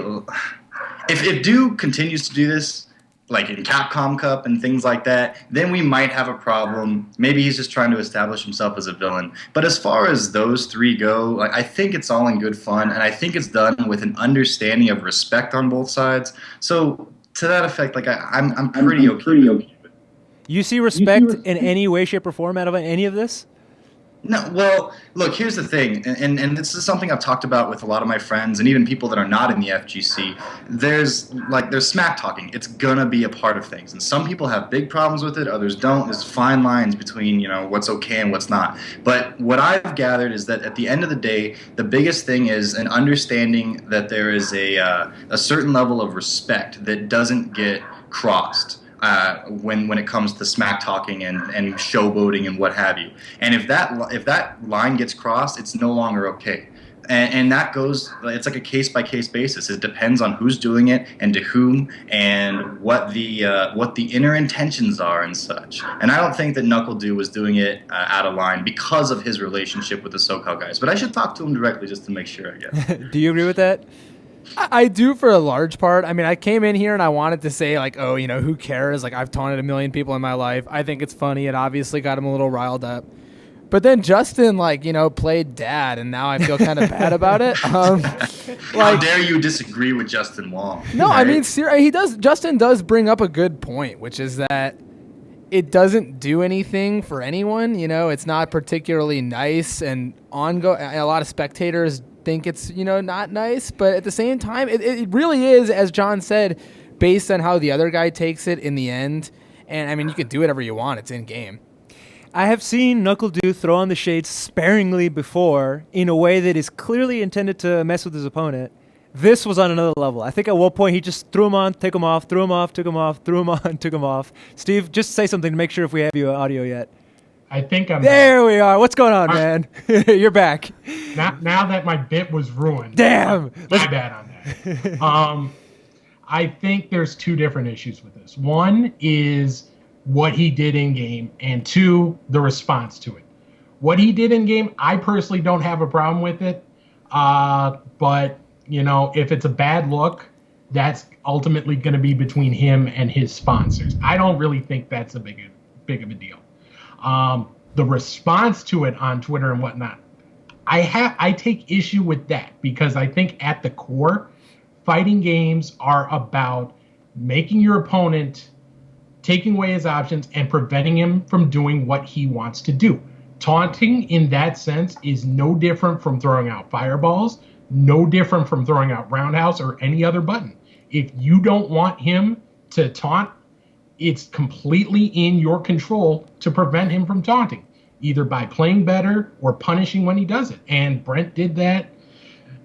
if Dew continues to do this, like in Capcom Cup and things like that, then we might have a problem. Maybe he's just trying to establish himself as a villain. But as far as those three go, I think it's all in good fun, and I think it's done with an understanding of respect on both sides. So to that effect, I'm pretty okay. You see respect in any way, shape, or form out of any of this? No, well, look, here's the thing, and this is something I've talked about with a lot of my friends and even people that are not in the FGC. There's smack talking. It's gonna be a part of things, and some people have big problems with it, others don't. There's fine lines between what's okay and what's not. But what I've gathered is that at the end of the day, the biggest thing is an understanding that there is a certain level of respect that doesn't get crossed. When it comes to smack talking and showboating and what have you, and if that line gets crossed, it's no longer okay, and that goes. It's like a case by case basis. It depends on who's doing it and to whom and what the inner intentions are and such. And I don't think that Knuckle Dew was doing it out of line because of his relationship with the SoCal guys. But I should talk to him directly just to make sure. I guess. Do you agree with that? I do for a large part. I mean, I came in here and I wanted to say, who cares? I've taunted a million people in my life. I think it's funny. It obviously got him a little riled up. But then Justin, played dad, and now I feel kind of bad about it. How dare you disagree with Justin Wong? No, right? I mean, Justin does bring up a good point, which is that it doesn't do anything for anyone. It's not particularly nice, and a lot of spectators think it's not nice, but at the same time it really is, as John said, based on how the other guy takes it in the end. And I mean, you can do whatever you want, it's in game. I have seen Knuckle Dew throw on the shades sparingly before in a way that is clearly intended to mess with his opponent. This was on another level. I think at one point he just threw him on, take him off, threw him off, took him off, threw him on, took him off. Steve, just say something to make sure if we have you audio yet. I think I'm there. We are. What's going on, man? You're back. Now that my bit was ruined. Damn. My bad on that. I think there's two different issues with this. One is what he did in game, and two, the response to it. What he did in game, I personally don't have a problem with it. But if it's a bad look, that's ultimately going to be between him and his sponsors. I don't really think that's a big of a deal. The response to it on Twitter and whatnot, I take issue with that, because I think at the core, fighting games are about making your opponent, taking away his options, and preventing him from doing what he wants to do. Taunting in that sense is no different from throwing out fireballs, no different from throwing out roundhouse or any other button. If you don't want him to taunt, it's completely in your control to prevent him from taunting, either by playing better or punishing when he does it. And Brent did that,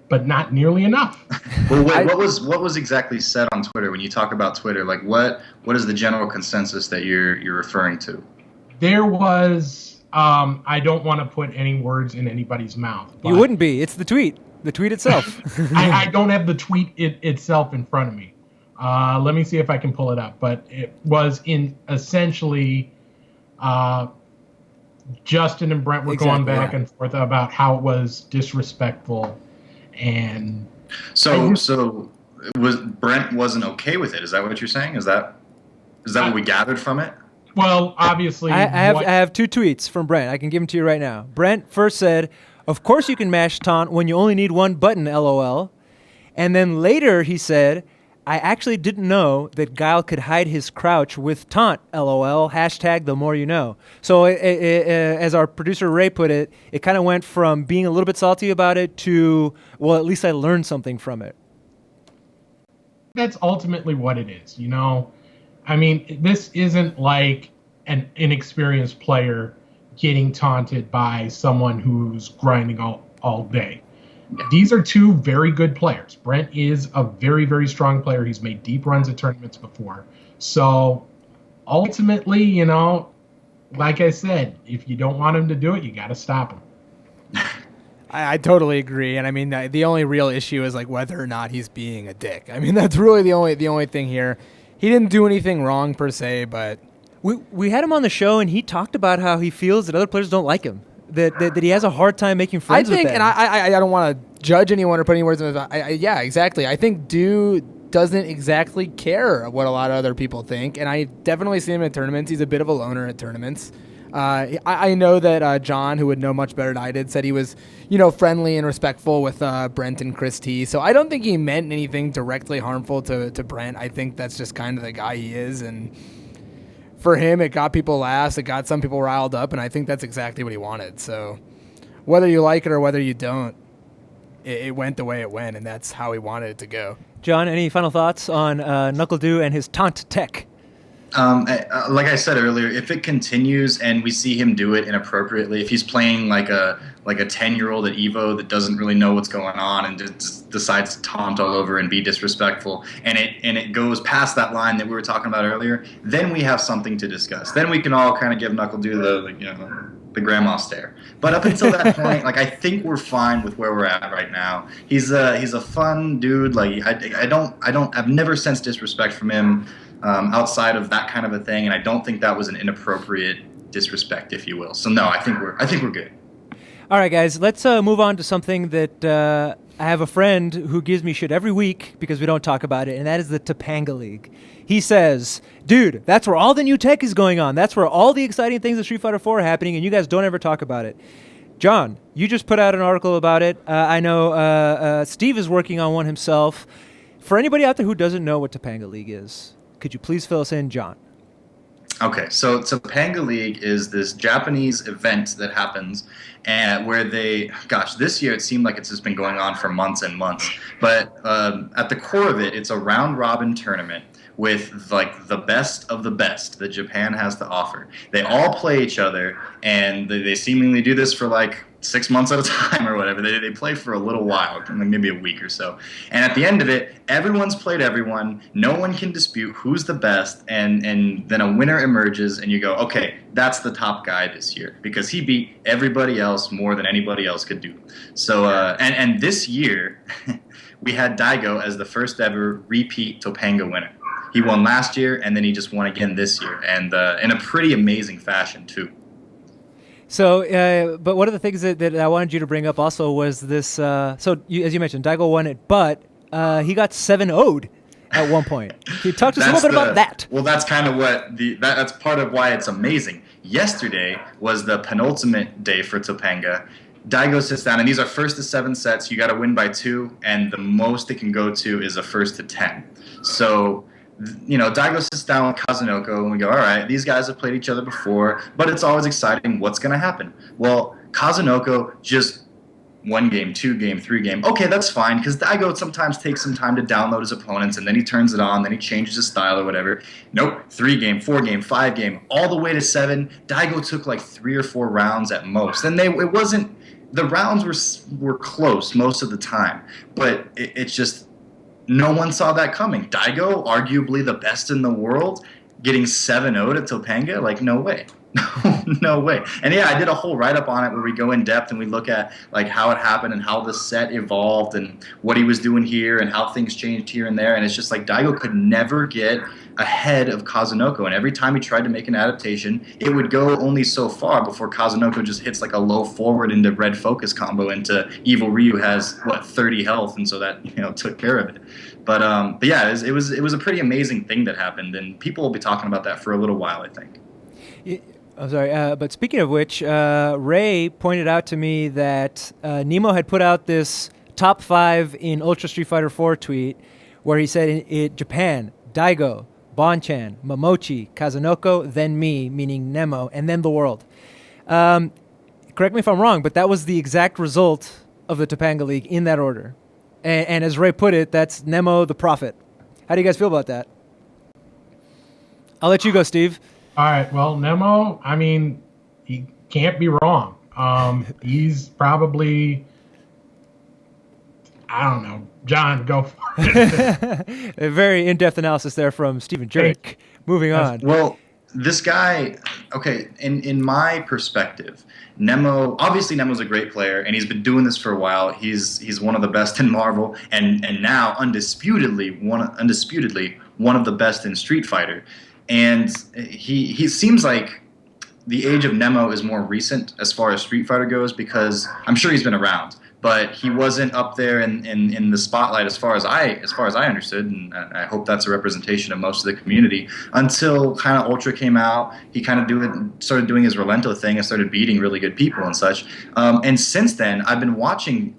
but not nearly enough. Well, wait, what was exactly said on Twitter when you talk about Twitter? What is the general consensus that you're referring to? There was, I don't want to put any words in anybody's mouth. You wouldn't be. It's the tweet itself. I don't have the tweet itself in front of me. Let me see if I can pull it up. But it was in essentially Justin and Brent were going back and forth about how it was disrespectful. And so Brent wasn't okay with it. Is that what you're saying? Is that what we gathered from it? Well, obviously, I have two tweets from Brent. I can give them to you right now. Brent first said, "Of course you can mash taunt when you only need one button, LOL." And then later he said, "I actually didn't know that Guile could hide his crouch with taunt, LOL, hashtag the more you know." So as our producer Ray put it, it kind of went from being a little bit salty about it to, well, at least I learned something from it. That's ultimately what it is. I mean, this isn't like an inexperienced player getting taunted by someone who's grinding all day. These are two very good players. Brent is a very, very strong player. He's made deep runs at tournaments before. So ultimately, you know, like I said, if you don't want him to do it, you got to stop him. I totally agree, and I mean the only real issue is like whether or not he's being a dick. I mean that's really the only thing here. He didn't do anything wrong per se, but we had him on the show and he talked about how he feels that other players don't like him. That he has a hard time making friends with them. And I don't want to judge anyone or put any words in his mouth. Yeah, exactly. I think Dude doesn't exactly care what a lot of other people think, and I definitely see him at tournaments. He's a bit of a loner at tournaments. I know that John, who would know much better than I did, said he was, you know, friendly and respectful with Brent and Chris T. So I don't think he meant anything directly harmful to Brent. I think that's just kind of the guy he is, and for him, it got people laughs, it got some people riled up, and I think that's exactly what he wanted. So whether you like it or whether you don't, it went the way it went, and that's how he wanted it to go. John, any final thoughts on NuckleDu and his taunt tech? Like I said earlier, if it continues and we see him do it inappropriately, if he's playing like a 10-year-old at Evo that doesn't really know what's going on and just decides to taunt all over and be disrespectful, and it goes past that line that we were talking about earlier, then we have something to discuss. Then we can all kind of give NuckleDu the grandma stare. But up until that point, like I think we're fine with where we're at right now. He's a fun dude. Like I've never sensed disrespect from him. Outside of that kind of a thing, and I don't think that was an inappropriate disrespect, if you will. So no, I think we're good. All right, guys, let's move on to something that I have a friend who gives me shit every week because we don't talk about it, and that is the Topanga League. He says, dude, that's where all the new tech is going on. That's where all the exciting things of Street Fighter 4 are happening, and you guys don't ever talk about it. John, you just put out an article about it. I know Steve is working on one himself. For anybody out there who doesn't know what Topanga League is, could you please fill us in, John? Okay, so Topanga League is this Japanese event that happens where this year it seemed like it's just been going on for months and months. But at the core of it, it's a round-robin tournament with like the best of the best that Japan has to offer. They all play each other, and they seemingly do this for like 6 months at a time or whatever. They play for a little while, like maybe a week or so. And at the end of it, everyone's played everyone. No one can dispute who's the best. And then a winner emerges, and you go, okay, that's the top guy this year because he beat everybody else more than anybody else could do. So and this year, we had Daigo as the first ever repeat Topanga winner. He won last year, and then he just won again this year, and in a pretty amazing fashion too. So, but one of the things that I wanted you to bring up also was this. As you mentioned, Daigo won it, but he got 7-0'd at one point. Can you talk to us a little bit about that? Well, that's kind of what that's part of why it's amazing. Yesterday was the penultimate day for Topanga. Daigo sits down, and these are 1st to 7 sets. You got to win by 2, and the most it can go to is a 1st to 10. So, you know, Daigo sits down with Kazunoko, and we go, all right, these guys have played each other before, but it's always exciting. What's going to happen? Well, Kazunoko just 1 game, 2 game, 3 game. Okay, that's fine, because Daigo sometimes takes some time to download his opponents, and then he turns it on, then he changes his style or whatever. Nope, 3 game, 4 game, 5 game, all the way to 7. Daigo took like 3 or 4 rounds at most, and it wasn't. The rounds were close most of the time, but it's just. No one saw that coming. Daigo, arguably the best in the world, getting 7-0 at Topanga? Like, no way. No way. And yeah, I did a whole write-up on it where we go in depth and we look at like how it happened and how the set evolved and what he was doing here and how things changed here and there. And it's just like Daigo could never get ahead of Kazunoko. And every time he tried to make an adaptation, it would go only so far before Kazunoko just hits like a low forward into red focus combo into Evil Ryu has, 30 health. And so that, took care of it. But yeah, it was a pretty amazing thing that happened. And people will be talking about that for a little while, I think. I'm sorry, but speaking of which, Ray pointed out to me that Nemo had put out this top 5 in Ultra Street Fighter 4 tweet where he said in Japan, Daigo, Bonchan, Momochi, Kazunoko, then me, meaning Nemo, and then the world. Correct me if I'm wrong, but that was the exact result of the Topanga League in that order. And as Ray put it, that's Nemo the Prophet. How do you guys feel about that? I'll let you go, Steve. All right. Well, Nemo, I mean, he can't be wrong. He's probably, I don't know. John, go for it. A very in-depth analysis there from Stephen Jurek. Moving on. Well, this guy, okay, in my perspective, Nemo's a great player, and he's been doing this for a while. He's one of the best in Marvel, and now undisputedly one of the best in Street Fighter. And he seems like the age of Nemo is more recent as far as Street Fighter goes, because I'm sure he's been around, but he wasn't up there in the spotlight as far as I understood, and I hope that's a representation of most of the community, until kind of Ultra came out. He kind of started doing his Relento thing and started beating really good people and such. And since then, I've been watching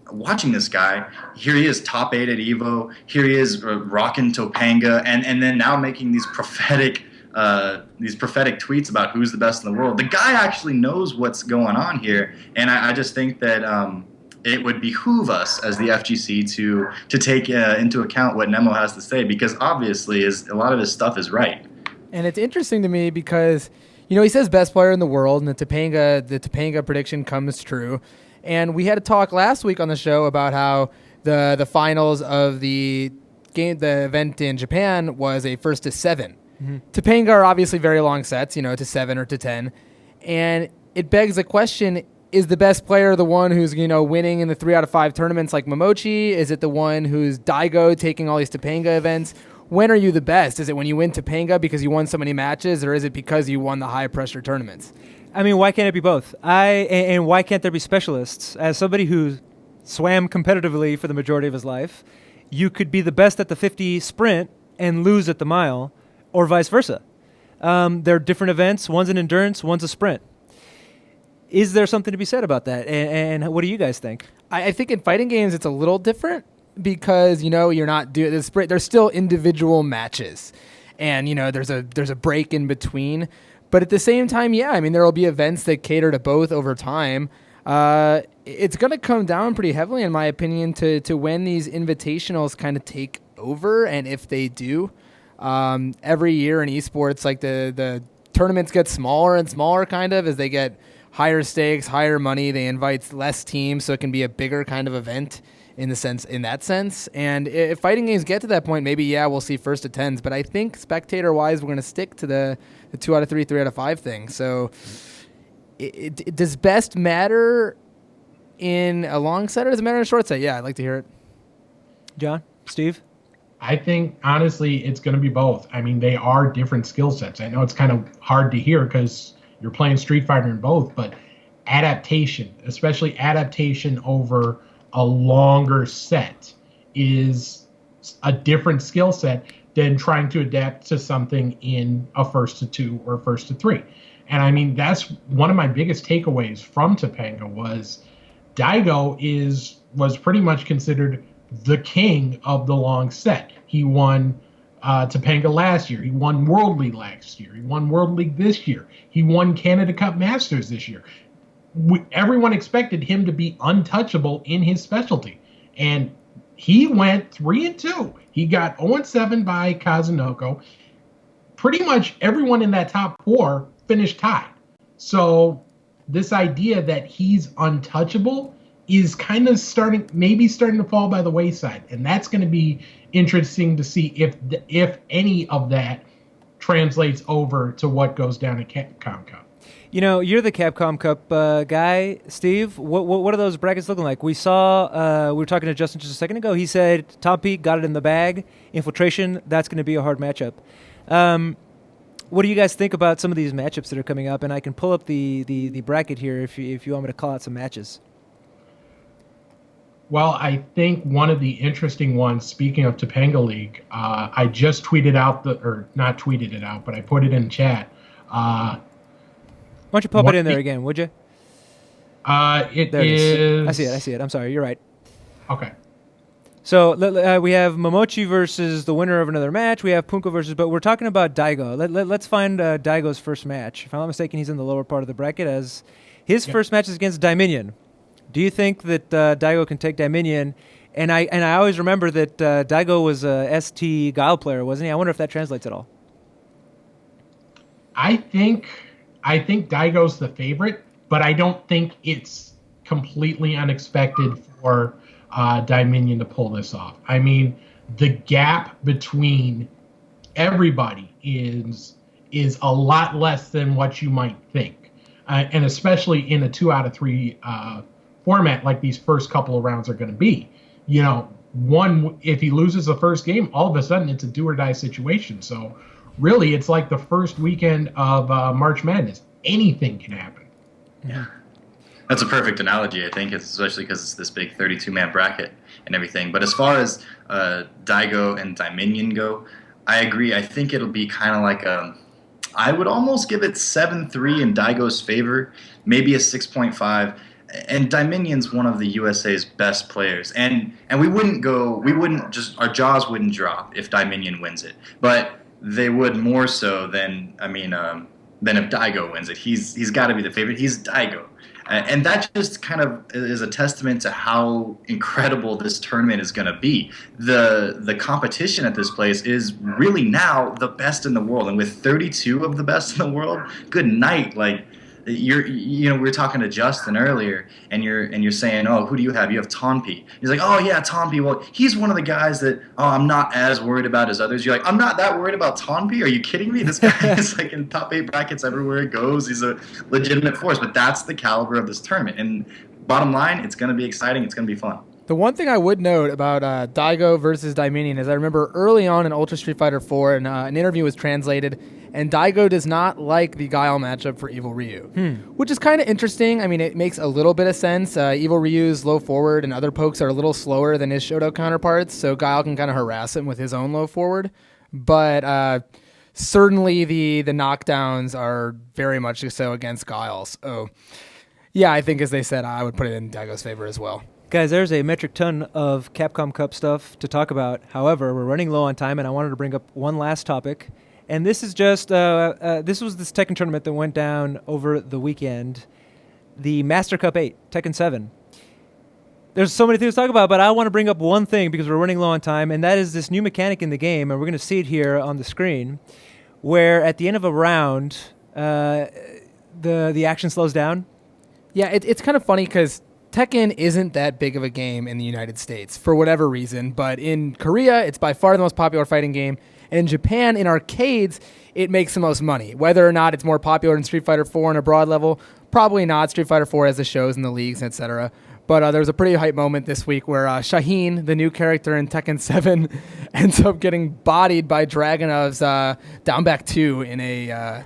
this guy. Here he is, top 8 at Evo. Here he is, rocking Topanga, and then now making these prophetic tweets about who's the best in the world. The guy actually knows what's going on here, and I just think that it would behoove us as the FGC to take into account what Nemo has to say, because obviously a lot of his stuff is right. And it's interesting to me because, he says best player in the world, and the Topanga prediction comes true. And we had a talk last week on the show about how the finals of the event in Japan was a first to 7. Mm-hmm. Topanga are obviously very long sets, to 7 or to 10. And it begs the question, is the best player the one who's, winning in the 3 out of 5 tournaments like Momochi? Is it the one who's Daigo taking all these Topanga events? When are you the best? Is it when you win Topanga because you won so many matches, or is it because you won the high-pressure tournaments? I mean, why can't it be both? And why can't there be specialists? As somebody who swam competitively for the majority of his life, you could be the best at the 50 sprint and lose at the mile, or vice versa. They're different events. One's an endurance, one's a sprint. Is there something to be said about that? And what do you guys think? I think in fighting games it's a little different because, you're not doing the sprint. There's still individual matches. And, there's a break in between. But at the same time, yeah, I mean, there will be events that cater to both over time. It's going to come down pretty heavily, in my opinion, to when these invitationals kind of take over. And if they do, every year in esports, like the tournaments get smaller and smaller kind of as they get higher stakes, higher money. They invite less teams, so it can be a bigger kind of event in that sense. And if fighting games get to that point, maybe, yeah, we'll see first to 10s. But I think spectator-wise, we're going to stick to the 2 out of 3, 3 out of 5 thing. So does best matter in a long set, or does it matter in a short set? Yeah, I'd like to hear it. John? Steve? I think, honestly, it's going to be both. I mean, they are different skill sets. I know it's kind of hard to hear because you're playing Street Fighter in both, but adaptation, especially adaptation over a longer set, is a different skill set than trying to adapt to something in a first to 2 or first to 3. And I mean, that's one of my biggest takeaways from Topanga was Daigo was pretty much considered the king of the long set. He won Topanga last year. He won World League last year. He won World League this year. He won Canada Cup Masters this year. Everyone expected him to be untouchable in his specialty. And he went 3-2. He got 0-7 by Kazunoko. Pretty much everyone in that top 4 finished tied. So this idea that he's untouchable is kind of starting to fall by the wayside. And that's going to be interesting to see if any of that translates over to what goes down at Capcom Cup. You're the Capcom Cup guy, Steve. What are those brackets looking like? We saw, we were talking to Justin just a second ago. He said Tom Peak got it in the bag. Infiltration, that's going to be a hard matchup. What do you guys think about some of these matchups that are coming up? And I can pull up the bracket here if you want me to call out some matches. Well, I think one of the interesting ones, speaking of Topanga League, I just tweeted out not tweeted it out, but I put it in chat. Why don't you pop it in there again, would you? It is. I see it. I'm sorry. You're right. Okay. So we have Momochi versus the winner of another match. We have Punko versus, but we're talking about Daigo. Let's find Daigo's first match. If I'm not mistaken, he's in the lower part of the bracket as his first match is against Dominion. Do you think that Daigo can take Dominion? And I always remember that Daigo was a ST Guile player, wasn't he? I wonder if that translates at all. I think Daigo's the favorite, but I don't think it's completely unexpected for Dominion to pull this off. I mean, the gap between everybody is a lot less than what you might think, and especially in a 2 out of 3 format like these first couple of rounds are going to be. You know, if he loses the first game, all of a sudden it's a do or die situation. So really, it's like the first weekend of March Madness. Anything can happen. Yeah. That's a perfect analogy, I think, especially because it's this big 32-man bracket and everything. But as far as Daigo and Dominion go, I agree. I think it'll be kind of like I would almost give it 7-3 in Daigo's favor, maybe a 6.5. And Dominion's one of the USA's best players. And our jaws wouldn't drop if Dominion wins it. But they would more so than if Daigo wins it. He's got to be the favorite. He's Daigo. And that just kind of is a testament to how incredible this tournament is going to be. The competition at this place is really now the best in the world. And with 32 of the best in the world, good night. Like, we were talking to Justin earlier, and you're saying, oh, who do you have? You have Tonpi. He's like, oh yeah, Tonpi. Well, he's one of the guys that I'm not as worried about as others. You're like, I'm not that worried about Tonpi. Are you kidding me? This guy is like in top 8 brackets everywhere it goes. He's a legitimate force. But that's the caliber of this tournament. And bottom line, it's going to be exciting. It's going to be fun. The one thing I would note about Daigo versus Dominion is I remember early on in Ultra Street Fighter 4, and an interview was translated, and Daigo does not like the Guile matchup for Evil Ryu, which is kind of interesting. I mean, it makes a little bit of sense. Evil Ryu's low forward and other pokes are a little slower than his Shoto counterparts, so Guile can kind of harass him with his own low forward. But certainly the knockdowns are very much so against Guile. So, yeah, I think, as they said, I would put it in Daigo's favor as well. Guys, there's a metric ton of Capcom Cup stuff to talk about. However, we're running low on time, and I wanted to bring up one last topic. And this is just, this was this Tekken tournament that went down over the weekend. The Master Cup 8, Tekken 7. There's so many things to talk about, but I want to bring up one thing because we're running low on time, and that is this new mechanic in the game, and we're going to see it here on the screen, where at the end of a round, the action slows down. Yeah, it's kind of funny because Tekken isn't that big of a game in the United States for whatever reason, but in Korea, it's by far the most popular fighting game. And in Japan, in arcades, it makes the most money. Whether or not it's more popular than Street Fighter 4 on a broad level, probably not. Street Fighter 4 has the shows and the leagues, etc. But there was a pretty hype moment this week where Shaheen, the new character in Tekken 7, ends up getting bodied by Dragunov's down back 2 in a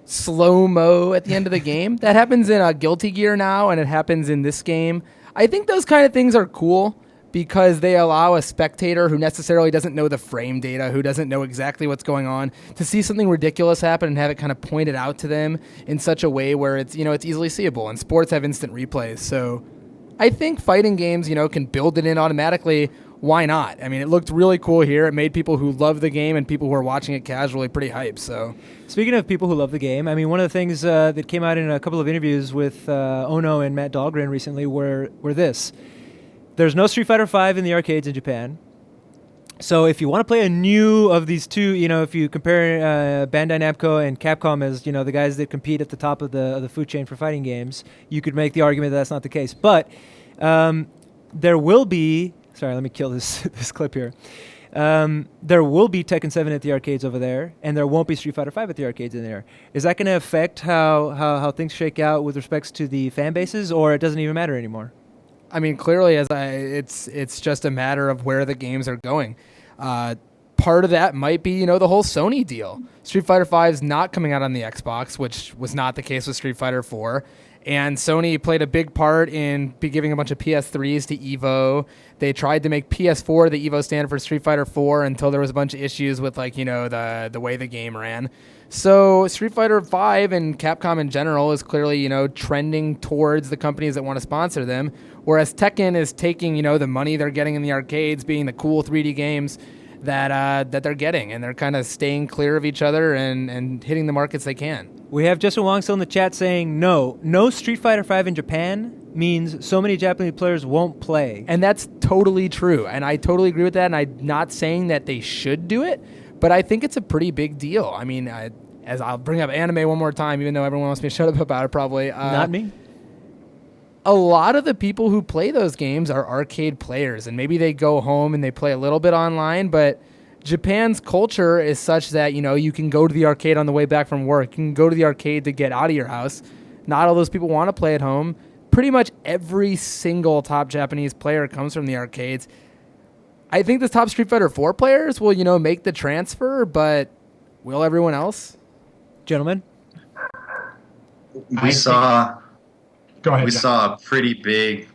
slow-mo at the end of the game. That happens in Guilty Gear now, and it happens in this game. I think those kind of things are cool because they allow a spectator who necessarily doesn't know the frame data, who doesn't know exactly what's going on, to see something ridiculous happen and have it kind of pointed out to them in such a way where it's easily seeable. And sports have instant replays, so I think fighting games, can build it in automatically. Why not? I mean, it looked really cool here. It made people who love the game and people who are watching it casually pretty hyped. So, speaking of people who love the game, I mean, one of the things that came out in a couple of interviews with Ono and Matt Dahlgren recently were this. There's no Street Fighter V in the arcades in Japan. So if you want to play a new of these two, if you compare Bandai Namco and Capcom as, the guys that compete at the top of the food chain for fighting games, you could make the argument that that's not the case. But there will be... Sorry, let me kill this clip here. There will be Tekken 7 at the arcades over there, and there won't be Street Fighter V at the arcades in there. Is that going to affect how things shake out with respects to the fan bases, or it doesn't even matter anymore? I mean, clearly, it's just a matter of where the games are going. Part of that might be, the whole Sony deal. Street Fighter V is not coming out on the Xbox, which was not the case with Street Fighter 4. And Sony played a big part in giving a bunch of PS3s to EVO. They tried to make PS4 the EVO stand for Street Fighter 4 until there was a bunch of issues with, the way the game ran. So Street Fighter 5 and Capcom in general is clearly, trending towards the companies that want to sponsor them, whereas Tekken is taking, the money they're getting in the arcades, being the cool 3D games that they're getting, and they're kind of staying clear of each other and hitting the markets they can. We have Justin Wong still in the chat saying no Street Fighter V in Japan means so many Japanese players won't play. And that's totally true, and I totally agree with that, and I'm not saying that they should do it, but I think it's a pretty big deal. I mean, as I'll bring up anime one more time, even though everyone wants me to shut up about it probably. Not me. A lot of the people who play those games are arcade players, and maybe they go home and they play a little bit online, but Japan's culture is such that, you can go to the arcade on the way back from work. You can go to the arcade to get out of your house. Not all those people want to play at home. Pretty much every single top Japanese player comes from the arcades. I think the top Street Fighter 4 players will, make the transfer, but will everyone else? Gentlemen? We saw Go ahead. We John. saw a pretty big,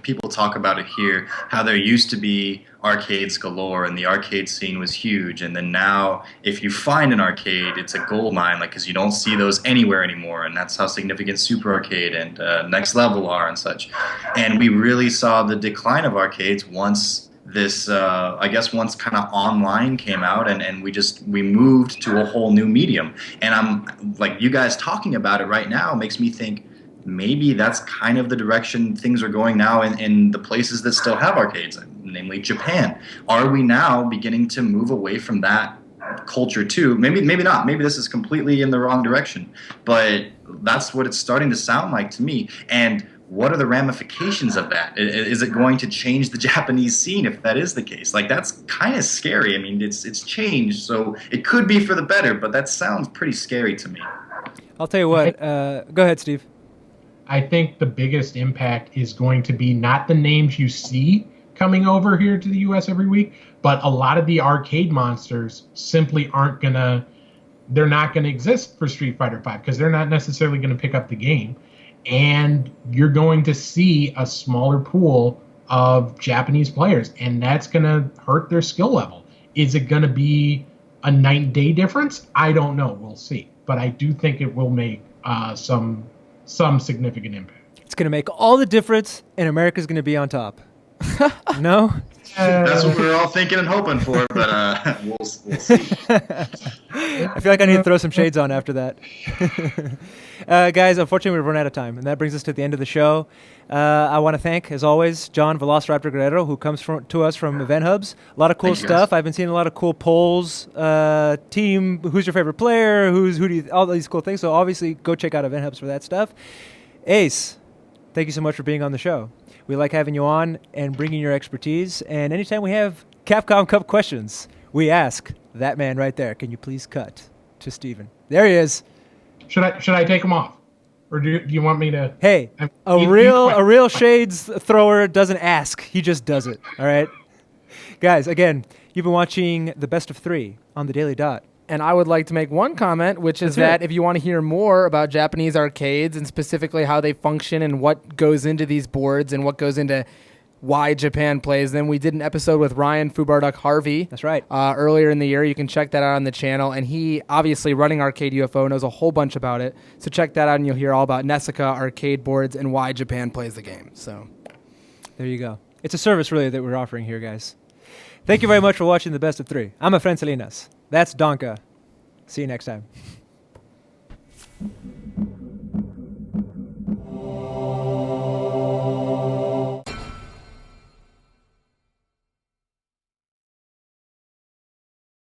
people talk about it here, how there used to be arcades galore and the arcade scene was huge. And then now, if you find an arcade, it's a gold mine, because you don't see those anywhere anymore. And that's how significant Super Arcade and Next Level are and such. And we really saw the decline of arcades once this, once kind of online came out, and we moved to a whole new medium. And I'm like, you guys talking about it right now makes me think, maybe that's kind of the direction things are going now in the places that still have arcades, namely Japan. Are we now beginning to move away from that culture too? Maybe not. Maybe this is completely in the wrong direction. But that's what it's starting to sound like to me. And what are the ramifications of that? Is it going to change the Japanese scene if that is the case? That's kind of scary. I mean, it's changed, so it could be for the better, but that sounds pretty scary to me. I'll tell you what. Go ahead, Steve. I think the biggest impact is going to be not the names you see coming over here to the U.S. every week, but a lot of the arcade monsters simply they're not going to exist for Street Fighter V because they're not necessarily going to pick up the game. And you're going to see a smaller pool of Japanese players, and that's going to hurt their skill level. Is it going to be a night and day difference? I don't know. We'll see. But I do think it will make some significant impact. It's going to make all the difference, and America's going to be on top. No? That's what we're all thinking and hoping for, but we'll see. I feel like I need to throw some shades on after that. Guys, unfortunately, we've run out of time, and that brings us to the end of the show. I want to thank, as always, John Velociraptor Guerrero, who comes to us from Event Hubs. A lot of cool stuff. I've been seeing a lot of cool polls. Team, who's your favorite player? All these cool things. So obviously, go check out Event Hubs for that stuff. Ace, thank you so much for being on the show. We like having you on and bringing your expertise. And anytime we have Capcom Cup questions, we ask that man right there, can you please cut to Steven? There he is. Should I take him off? Or do you want me to? Hey, a real shades thrower doesn't ask. He just does it. All right? Guys, again, you've been watching the Best of 3 on the Daily Dot. And I would like to make one comment, which is that if you want to hear more about Japanese arcades and specifically how they function and what goes into these boards and what goes into why Japan plays them, we did an episode with Ryan Fubarduck Harvey. That's right. Earlier in the year. You can check that out on the channel. And he, obviously running Arcade UFO, knows a whole bunch about it. So check that out and you'll hear all about Nessica arcade boards and why Japan plays the game. So there you go. It's a service, really, that we're offering here, guys. Thank you very much for watching the Best of 3. I'm a friend Salinas. That's Donka. See you next time.